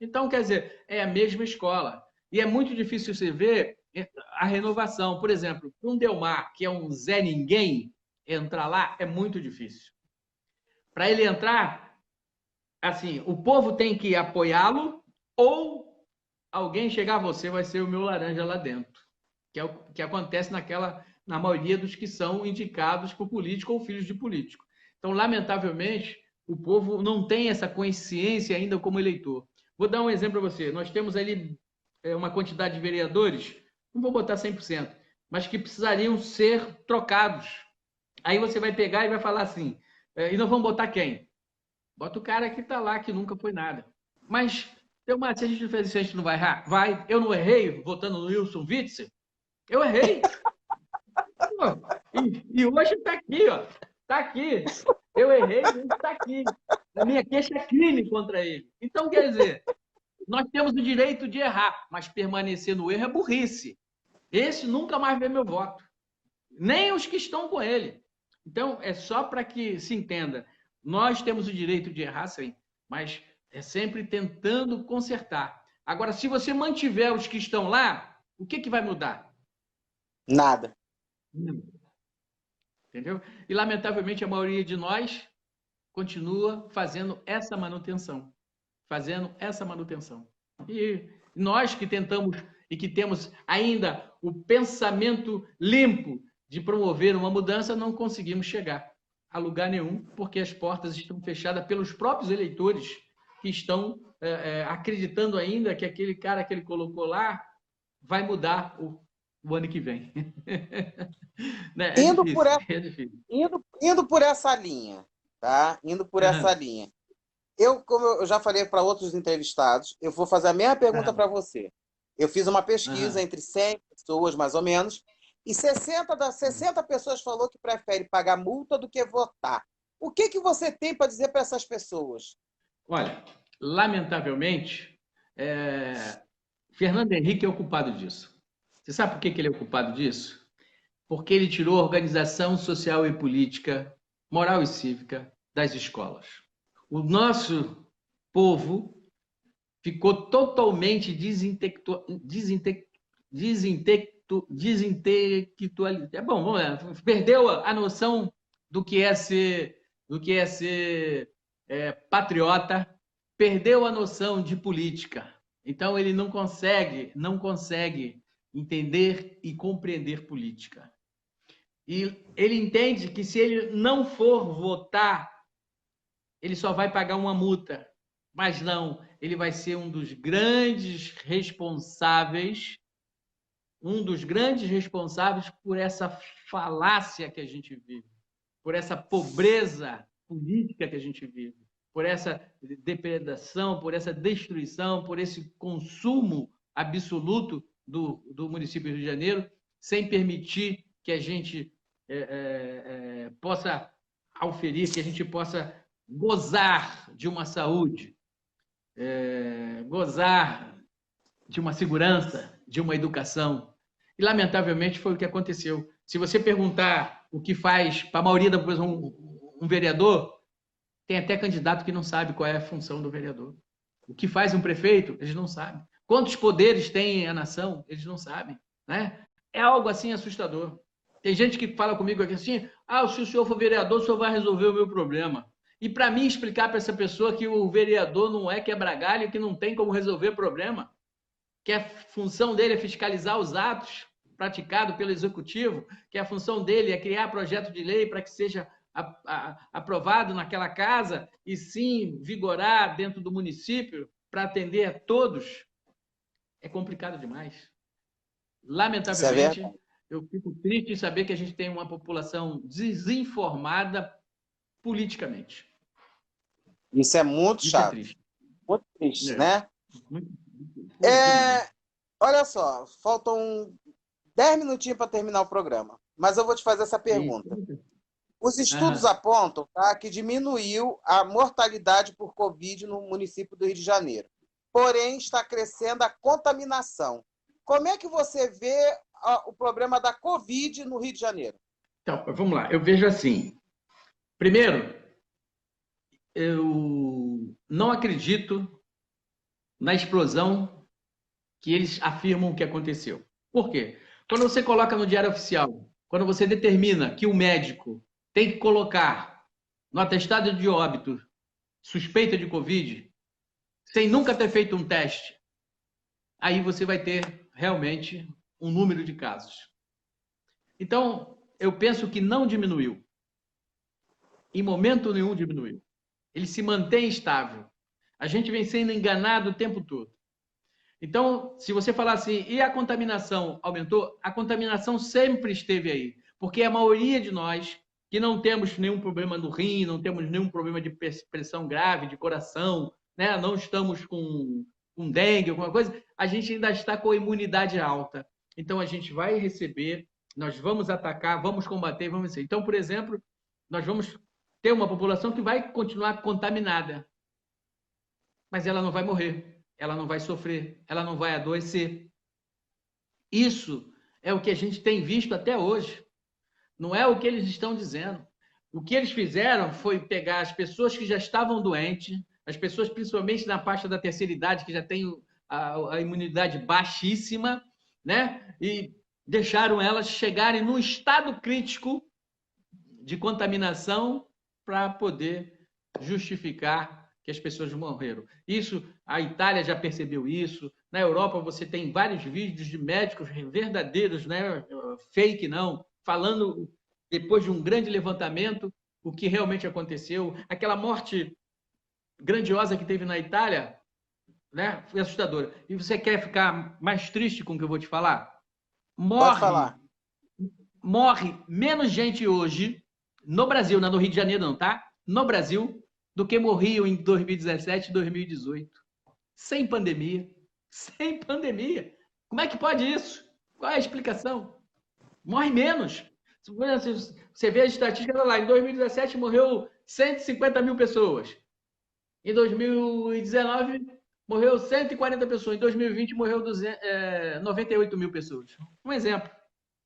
Então, quer dizer, é a mesma escola. E é muito difícil você ver a renovação. Por exemplo, um Delmar, que é um Zé Ninguém, entrar lá é muito difícil. Para ele entrar, assim, o povo tem que apoiá-lo ou alguém chegar a você, vai ser o meu laranja lá dentro. Que é o que acontece na maioria dos que são indicados por político ou filhos de político. Então, lamentavelmente, o povo não tem essa consciência ainda como eleitor. Vou dar um exemplo para você. Nós temos ali uma quantidade de vereadores, não vou botar 100%, mas que precisariam ser trocados. Aí você vai pegar e vai falar assim, e nós vamos botar quem? Bota o cara que está lá, que nunca foi nada. Mas, se a gente fez isso, a gente não vai errar? Vai. Eu não errei votando no Wilson Witzel? Eu errei. E hoje está aqui, ó. Está aqui. Eu errei, ele está aqui. A minha queixa é crime contra ele. Então, quer dizer, nós temos o direito de errar, mas permanecer no erro é burrice. Esse nunca mais vê meu voto. Nem os que estão com ele. Então, é só para que se entenda. Nós temos o direito de errar, sim, mas é sempre tentando consertar. Agora, se você mantiver os que estão lá, o que vai mudar?
Nada.
Entendeu? E, lamentavelmente, a maioria de nós continua fazendo essa manutenção. E nós que tentamos e que temos ainda o pensamento limpo de promover uma mudança, não conseguimos chegar a lugar nenhum, porque as portas estão fechadas pelos próprios eleitores que estão acreditando ainda que aquele cara que ele colocou lá vai mudar o ano que vem. Né? É difícil.
Indo por essa linha, tá? Indo por essa linha. Como eu já falei para outros entrevistados, eu vou fazer a mesma pergunta para você. Eu fiz uma pesquisa entre 100 pessoas, mais ou menos, e 60 pessoas falou que prefere pagar multa do que votar. O que você tem para dizer para essas pessoas?
Olha, lamentavelmente, Fernando Henrique é o culpado disso. Você sabe por que ele é o culpado disso? Porque ele tirou a organização social e política, moral e cívica das escolas. O nosso povo ficou totalmente desintelectualidade. Bom, vamos lá. Perdeu a noção do que é ser, patriota, perdeu a noção de política. Então, ele não consegue entender e compreender política. E ele entende que se ele não for votar, ele só vai pagar uma multa. Mas não, ele vai ser um dos grandes responsáveis por essa falácia que a gente vive, por essa pobreza política que a gente vive, por essa depredação, por essa destruição, por esse consumo absoluto do município do Rio de Janeiro, sem permitir que a gente possa auferir, que a gente possa gozar de uma saúde, gozar de uma segurança, de uma educação. E, lamentavelmente, foi o que aconteceu. Se você perguntar o que faz, para a maioria da população, um vereador, tem até candidato que não sabe qual é a função do vereador. O que faz um prefeito, eles não sabem. Quantos poderes tem a nação, eles não sabem. Né? É algo assim assustador. Tem gente que fala comigo aqui assim, se o senhor for vereador, o senhor vai resolver o meu problema. E para mim explicar para essa pessoa que o vereador não é quebra-galho, que não tem como resolver problema, que a função dele é fiscalizar os atos praticados pelo executivo, que a função dele é criar projeto de lei para que seja aprovado naquela casa e sim vigorar dentro do município para atender a todos, é complicado demais. Lamentavelmente, eu fico triste em saber que a gente tem uma população desinformada politicamente.
Isso é muito chato.
É triste.
Muito triste, né? Olha só, faltam 10 minutinhos para terminar o programa, mas eu vou te fazer essa pergunta. Os estudos apontam, tá, que diminuiu a mortalidade por Covid no município do Rio de Janeiro. Porém, está crescendo a contaminação. Como é que você vê o problema da Covid no Rio de Janeiro?
Então, vamos lá. Eu vejo assim. Primeiro, eu não acredito na explosão que eles afirmam que aconteceu. Por quê? Quando você coloca no Diário Oficial, quando você determina que o médico tem que colocar no atestado de óbito suspeita de Covid, sem nunca ter feito um teste, aí você vai ter realmente um número de casos. Então, eu penso que não diminuiu. Em momento nenhum diminuiu. Ele se mantém estável. A gente vem sendo enganado o tempo todo. Então, se você falar assim, e a contaminação aumentou? A contaminação sempre esteve aí. Porque a maioria de nós, que não temos nenhum problema no rim, não temos nenhum problema de pressão grave, de coração, né? Não estamos com dengue, alguma coisa, a gente ainda está com a imunidade alta. Então, a gente vai receber, nós vamos atacar, vamos combater, vamos vencer. Então, por exemplo, nós vamos ter uma população que vai continuar contaminada, mas ela não vai morrer, ela não vai sofrer, ela não vai adoecer. Isso é o que a gente tem visto até hoje. Não é o que eles estão dizendo. O que eles fizeram foi pegar as pessoas que já estavam doentes, as pessoas principalmente na faixa da terceira idade, que já têm a imunidade baixíssima, né? E deixaram elas chegarem num estado crítico de contaminação para poder justificar que as pessoas morreram. Isso, a Itália já percebeu isso. Na Europa você tem vários vídeos de médicos verdadeiros, né? Fake não, falando depois de um grande levantamento o que realmente aconteceu. Aquela morte grandiosa que teve na Itália, né? Foi assustadora. E você quer ficar mais triste com o que eu vou te falar?
Pode falar.
Morre menos gente hoje no Brasil, não no Rio de Janeiro não, tá? No Brasil, do que morriam em 2017 e 2018. Sem pandemia. Sem pandemia. Como é que pode isso? Qual é a explicação? Morre menos. Você vê a estatística lá, em 2017 morreu 150 mil pessoas. Em 2019 morreu 140 pessoas. Em 2020 morreu 98 mil pessoas. Um exemplo.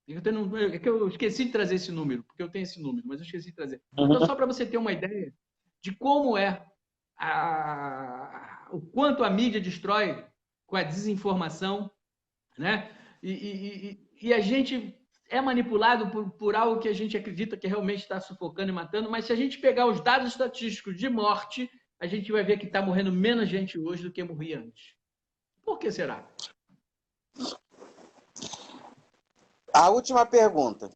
É que eu esqueci de trazer esse número, porque eu tenho esse número, mas eu esqueci de trazer. Então, só para você ter uma ideia de como é o quanto a mídia destrói com a desinformação, né? E a gente é manipulado por algo que a gente acredita que realmente está sufocando e matando, mas se a gente pegar os dados estatísticos de morte, a gente vai ver que está morrendo menos gente hoje do que morria antes. Por que será?
A última pergunta.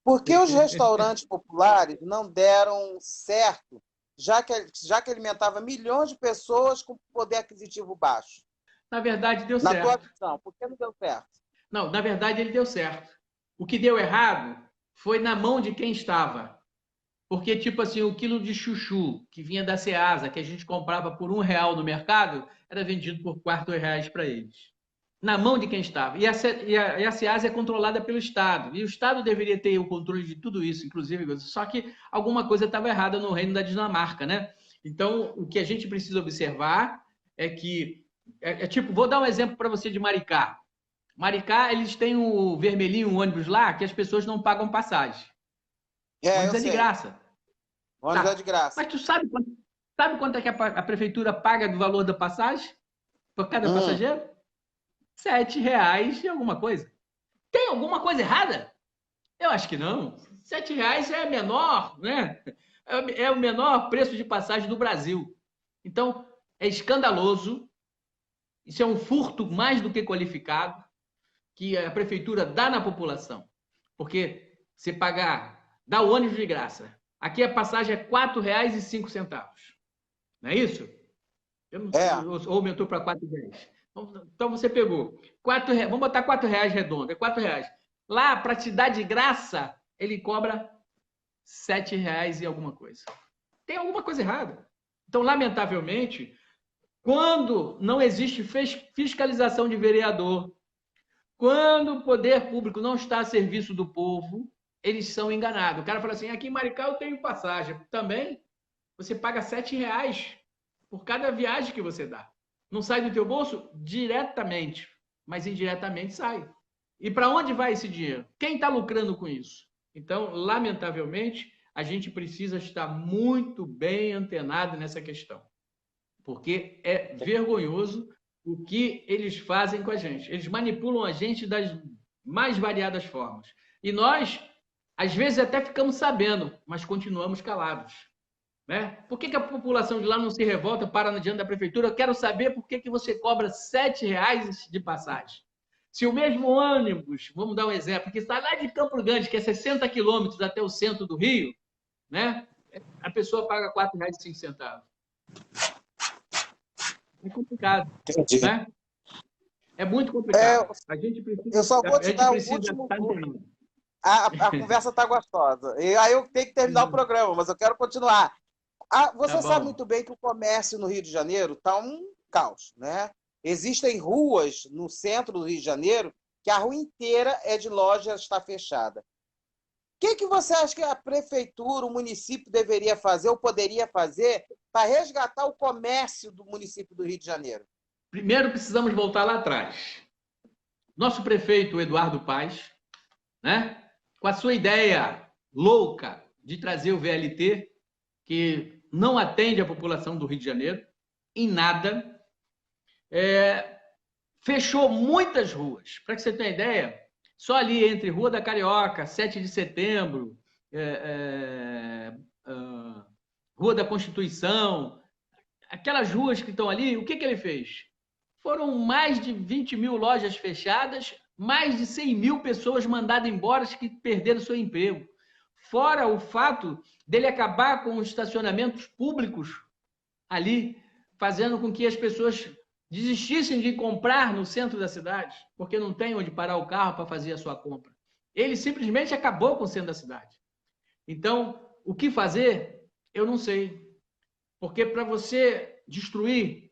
Por que os restaurantes populares não deram certo, já que alimentava milhões de pessoas com poder aquisitivo baixo?
Na verdade, deu
Na tua
certo.
visão, por que não deu certo?
Não, na verdade, ele deu certo. O que deu errado foi na mão de quem estava. Porque, tipo assim, o quilo de chuchu que vinha da Ceasa, que a gente comprava por R$ 1 no mercado, era vendido por R$ 4 para eles. Na mão de quem estava. E a Ceasa é controlada pelo Estado. E o Estado deveria ter o controle de tudo isso, inclusive. Só que alguma coisa estava errada no reino da Dinamarca, né? Então, o que a gente precisa observar é que... tipo, vou dar um exemplo para você de Maricá. Maricá, eles têm o vermelhinho, um ônibus lá, que as pessoas não pagam passagem. O
Eu
ônibus é de
sei.
graça.
O ônibus é
Tá.
de graça.
Mas tu sabe quanto é que a prefeitura paga do valor da passagem por cada passageiro? R$ 7 e alguma coisa. Tem alguma coisa errada? Eu acho que não. R$ 7 é menor, né? É o menor preço de passagem do Brasil. Então, é escandaloso. Isso é um furto mais do que qualificado que a prefeitura dá na população. Porque você dá o ônibus de graça. Aqui a passagem é R$ 4,05. Não é isso? Ou aumentou para R$ 4,00. Então você pegou R$ 4, vamos botar R$ 4 redondo, é R$ 4. Lá, para te dar de graça, ele cobra R$ 7 e alguma coisa. Tem alguma coisa errada. Então, lamentavelmente, quando não existe fiscalização de vereador, quando o poder público não está a serviço do povo, eles são enganados. O cara fala assim, aqui em Maricá eu tenho passagem. Também, você paga R$ 7 por cada viagem que você dá. Não sai do teu bolso diretamente, mas indiretamente sai. E para onde vai esse dinheiro? Quem está lucrando com isso? Então, lamentavelmente, a gente precisa estar muito bem antenado nessa questão. Porque é vergonhoso o que eles fazem com a gente. Eles manipulam a gente das mais variadas formas. E nós, às vezes, até ficamos sabendo, mas continuamos calados. Né? Por que a população de lá não se revolta, para diante da prefeitura? Eu quero saber por que você cobra R$ 7 de passagem. Se o mesmo ônibus, vamos dar um exemplo, que está lá de Campo Grande, que é 60 quilômetros até o centro do Rio, né? A pessoa paga R$ 4,05. É complicado.
Entendi.
Né? É muito complicado. A gente
Eu só vou te dar o
precisa
último.
estar entendendo.
A conversa está gostosa. E aí eu tenho que terminar o programa, mas eu quero continuar. Você sabe muito bem que o comércio no Rio de Janeiro está um caos, né? Existem ruas no centro do Rio de Janeiro que a rua inteira é de loja, está fechada. O que você acha que a prefeitura, o município deveria fazer ou poderia fazer para resgatar o comércio do município do Rio de Janeiro?
Primeiro, precisamos voltar lá atrás. Nosso prefeito, Eduardo Paes, né? Com a sua ideia louca de trazer o VLT, que não atende a população do Rio de Janeiro em nada, fechou muitas ruas. Para que você tenha ideia, só ali entre Rua da Carioca, 7 de Setembro, Rua da Constituição, aquelas ruas que estão ali, o que ele fez? Foram mais de 20 mil lojas fechadas, mais de 100 mil pessoas mandadas embora que perderam seu emprego. Fora o fato dele acabar com os estacionamentos públicos ali, fazendo com que as pessoas desistissem de comprar no centro da cidade, porque não tem onde parar o carro para fazer a sua compra. Ele simplesmente acabou com o centro da cidade. Então, o que fazer? Eu não sei. Porque para você destruir,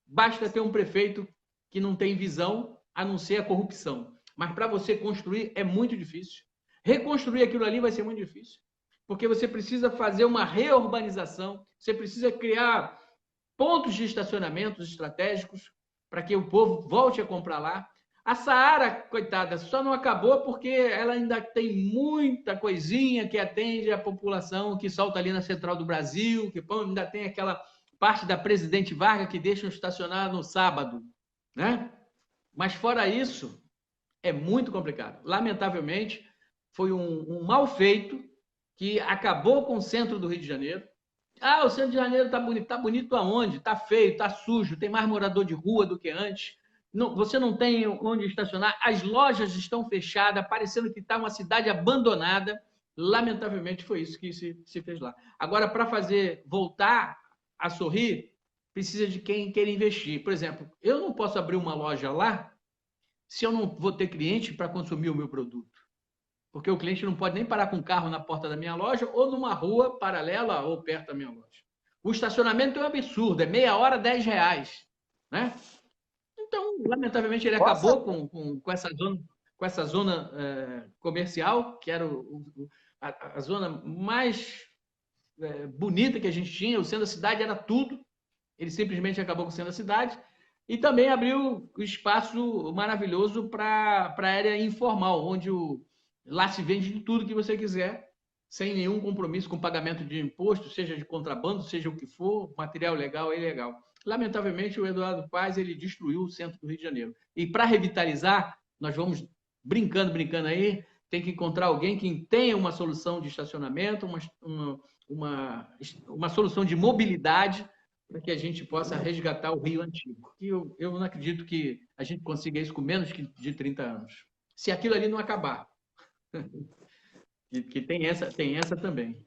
basta ter um prefeito que não tem visão, a não ser a corrupção. Mas para você construir é muito difícil. Reconstruir aquilo ali vai ser muito difícil. Porque você precisa fazer uma reurbanização, você precisa criar pontos de estacionamentos estratégicos para que o povo volte a comprar lá. A Saara, coitada, só não acabou porque ela ainda tem muita coisinha que atende a população que solta ali na Central do Brasil, que ainda tem aquela parte da Presidente Vargas que deixam estacionar no sábado, né? Mas fora isso, É muito complicado. Lamentavelmente, foi um mal feito que acabou com o centro do Rio de Janeiro. Ah, o centro de Janeiro está bonito. Está bonito aonde? Está feio, está sujo, tem mais morador de rua do que antes. Não, você não tem onde estacionar, as lojas estão fechadas, parecendo que está uma cidade abandonada. Lamentavelmente, foi isso que se fez lá. Agora, para fazer voltar a sorrir, precisa de quem queira investir. Por exemplo, eu não posso abrir uma loja lá se eu não vou ter cliente para consumir o meu produto. Porque o cliente não pode nem parar com o carro na porta da minha loja ou numa rua paralela ou perto da minha loja. O estacionamento é um absurdo, é meia hora, R$ 10. Né? Então, lamentavelmente, ele
Nossa,
acabou com essa zona comercial, que era a zona mais bonita que a gente tinha. O centro da cidade era tudo. Ele simplesmente acabou com o centro da cidade. E também abriu o espaço maravilhoso para a área informal, onde lá se vende de tudo que você quiser, sem nenhum compromisso com pagamento de imposto, seja de contrabando, seja o que for, material legal é ilegal. Lamentavelmente, o Eduardo Paes ele destruiu o centro do Rio de Janeiro. E para revitalizar, nós vamos brincando aí, tem que encontrar alguém que tenha uma solução de estacionamento, uma solução de mobilidade para que a gente possa resgatar o Rio Antigo. E eu não acredito que a gente consiga isso com menos de 30 anos. Se aquilo ali não acabar. Que tem essa também.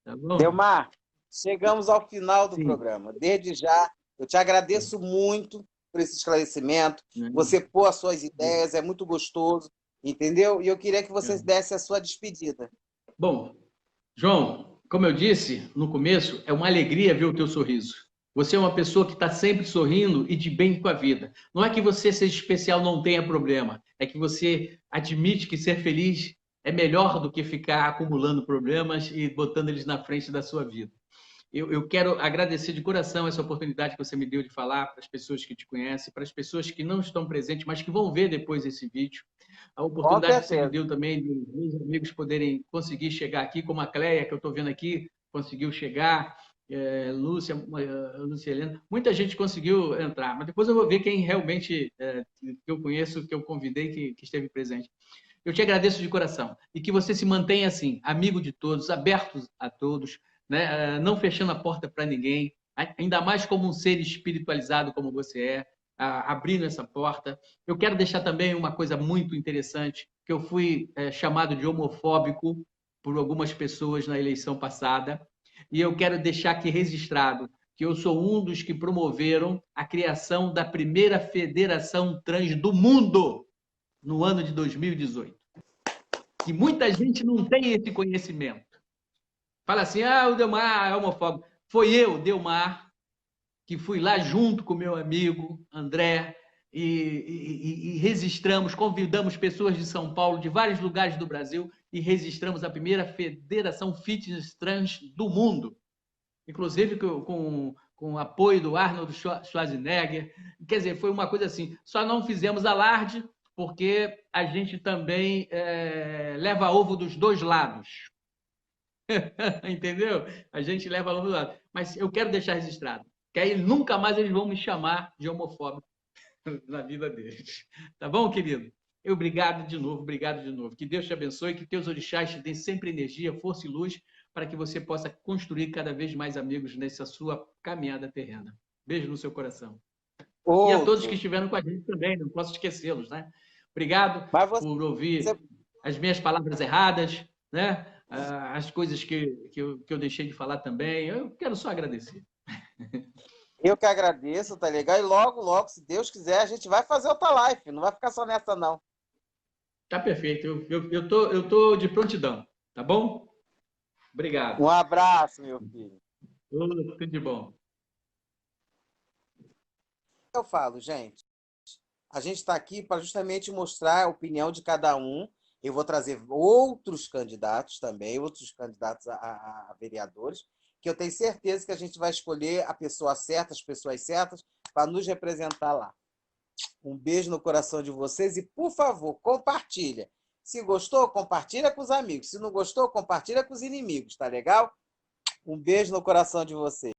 Tá bom?
Delmar, chegamos ao final do
Sim.
programa. Desde já, eu te agradeço muito por esse esclarecimento. Você pôr as suas ideias, é muito gostoso, entendeu? E eu queria que você desse a sua despedida.
Bom, João, como eu disse no começo, é uma alegria ver o teu sorriso. Você é uma pessoa que está sempre sorrindo e de bem com a vida. Não é que você seja especial, não tenha problema. É que você admite que ser feliz é melhor do que ficar acumulando problemas e botando eles na frente da sua vida. Eu quero agradecer de coração essa oportunidade que você me deu de falar para as pessoas que te conhecem, para as pessoas que não estão presentes, mas que vão ver depois esse vídeo. A
Com
oportunidade que você me
certeza.
deu também de meus amigos poderem conseguir chegar aqui, como a Cleia, que eu estou vendo aqui, conseguiu chegar, Lúcia, Lúcia Helena, muita gente conseguiu entrar, mas depois eu vou ver quem realmente que eu conheço, que eu convidei, que esteve presente. Eu te agradeço de coração e que você se mantenha assim, amigo de todos, aberto a todos, né? Não fechando a porta para ninguém, ainda mais como um ser espiritualizado como você é, abrindo essa porta. Eu quero deixar também uma coisa muito interessante, que eu fui chamado de homofóbico por algumas pessoas na eleição passada, e eu quero deixar aqui registrado que eu sou um dos que promoveram a criação da primeira federação trans do mundo no ano de 2018. Que muita gente não tem esse conhecimento. Fala assim, o Delmar é homofóbico. Foi eu, Delmar, que fui lá junto com meu amigo André e registramos, convidamos pessoas de São Paulo, de vários lugares do Brasil, e registramos a primeira Federação Fitness Trans do mundo. Inclusive com o apoio do Arnold Schwarzenegger. Quer dizer, foi uma coisa assim. Só não fizemos alarde, porque a gente também leva ovo dos dois lados. Entendeu? A gente leva ovo dos lados. Mas eu quero deixar registrado, que aí nunca mais eles vão me chamar de homofóbico na vida deles. Tá bom, querido? Obrigado de novo, obrigado de novo. Que Deus te abençoe, que teus orixás te deem sempre energia, força e luz, para que você possa construir cada vez mais amigos nessa sua caminhada terrena. Beijo no seu coração. E a todos que
Outro.
estiveram com a gente também, não posso esquecê-los, né? Obrigado
Mas
por
você,
ouvir as minhas palavras erradas, né? As coisas que eu deixei de falar também. Eu quero só agradecer.
eu que agradeço, tá legal? E logo, logo, se Deus quiser, a gente vai fazer outra live. Não vai ficar só nessa, não.
Tá perfeito. Eu tô de prontidão, tá bom? Obrigado.
Um abraço, meu filho.
Tudo de bom.
Eu falo, gente, a gente está aqui para justamente mostrar a opinião de cada um. Eu vou trazer outros candidatos também, outros candidatos a vereadores, que eu tenho certeza que a gente vai escolher a pessoa certa, as pessoas certas, para nos representar lá. Um beijo no coração de vocês e, por favor, compartilha. Se gostou, compartilha com os amigos. Se não gostou, compartilha com os inimigos, tá legal? Um beijo no coração de vocês.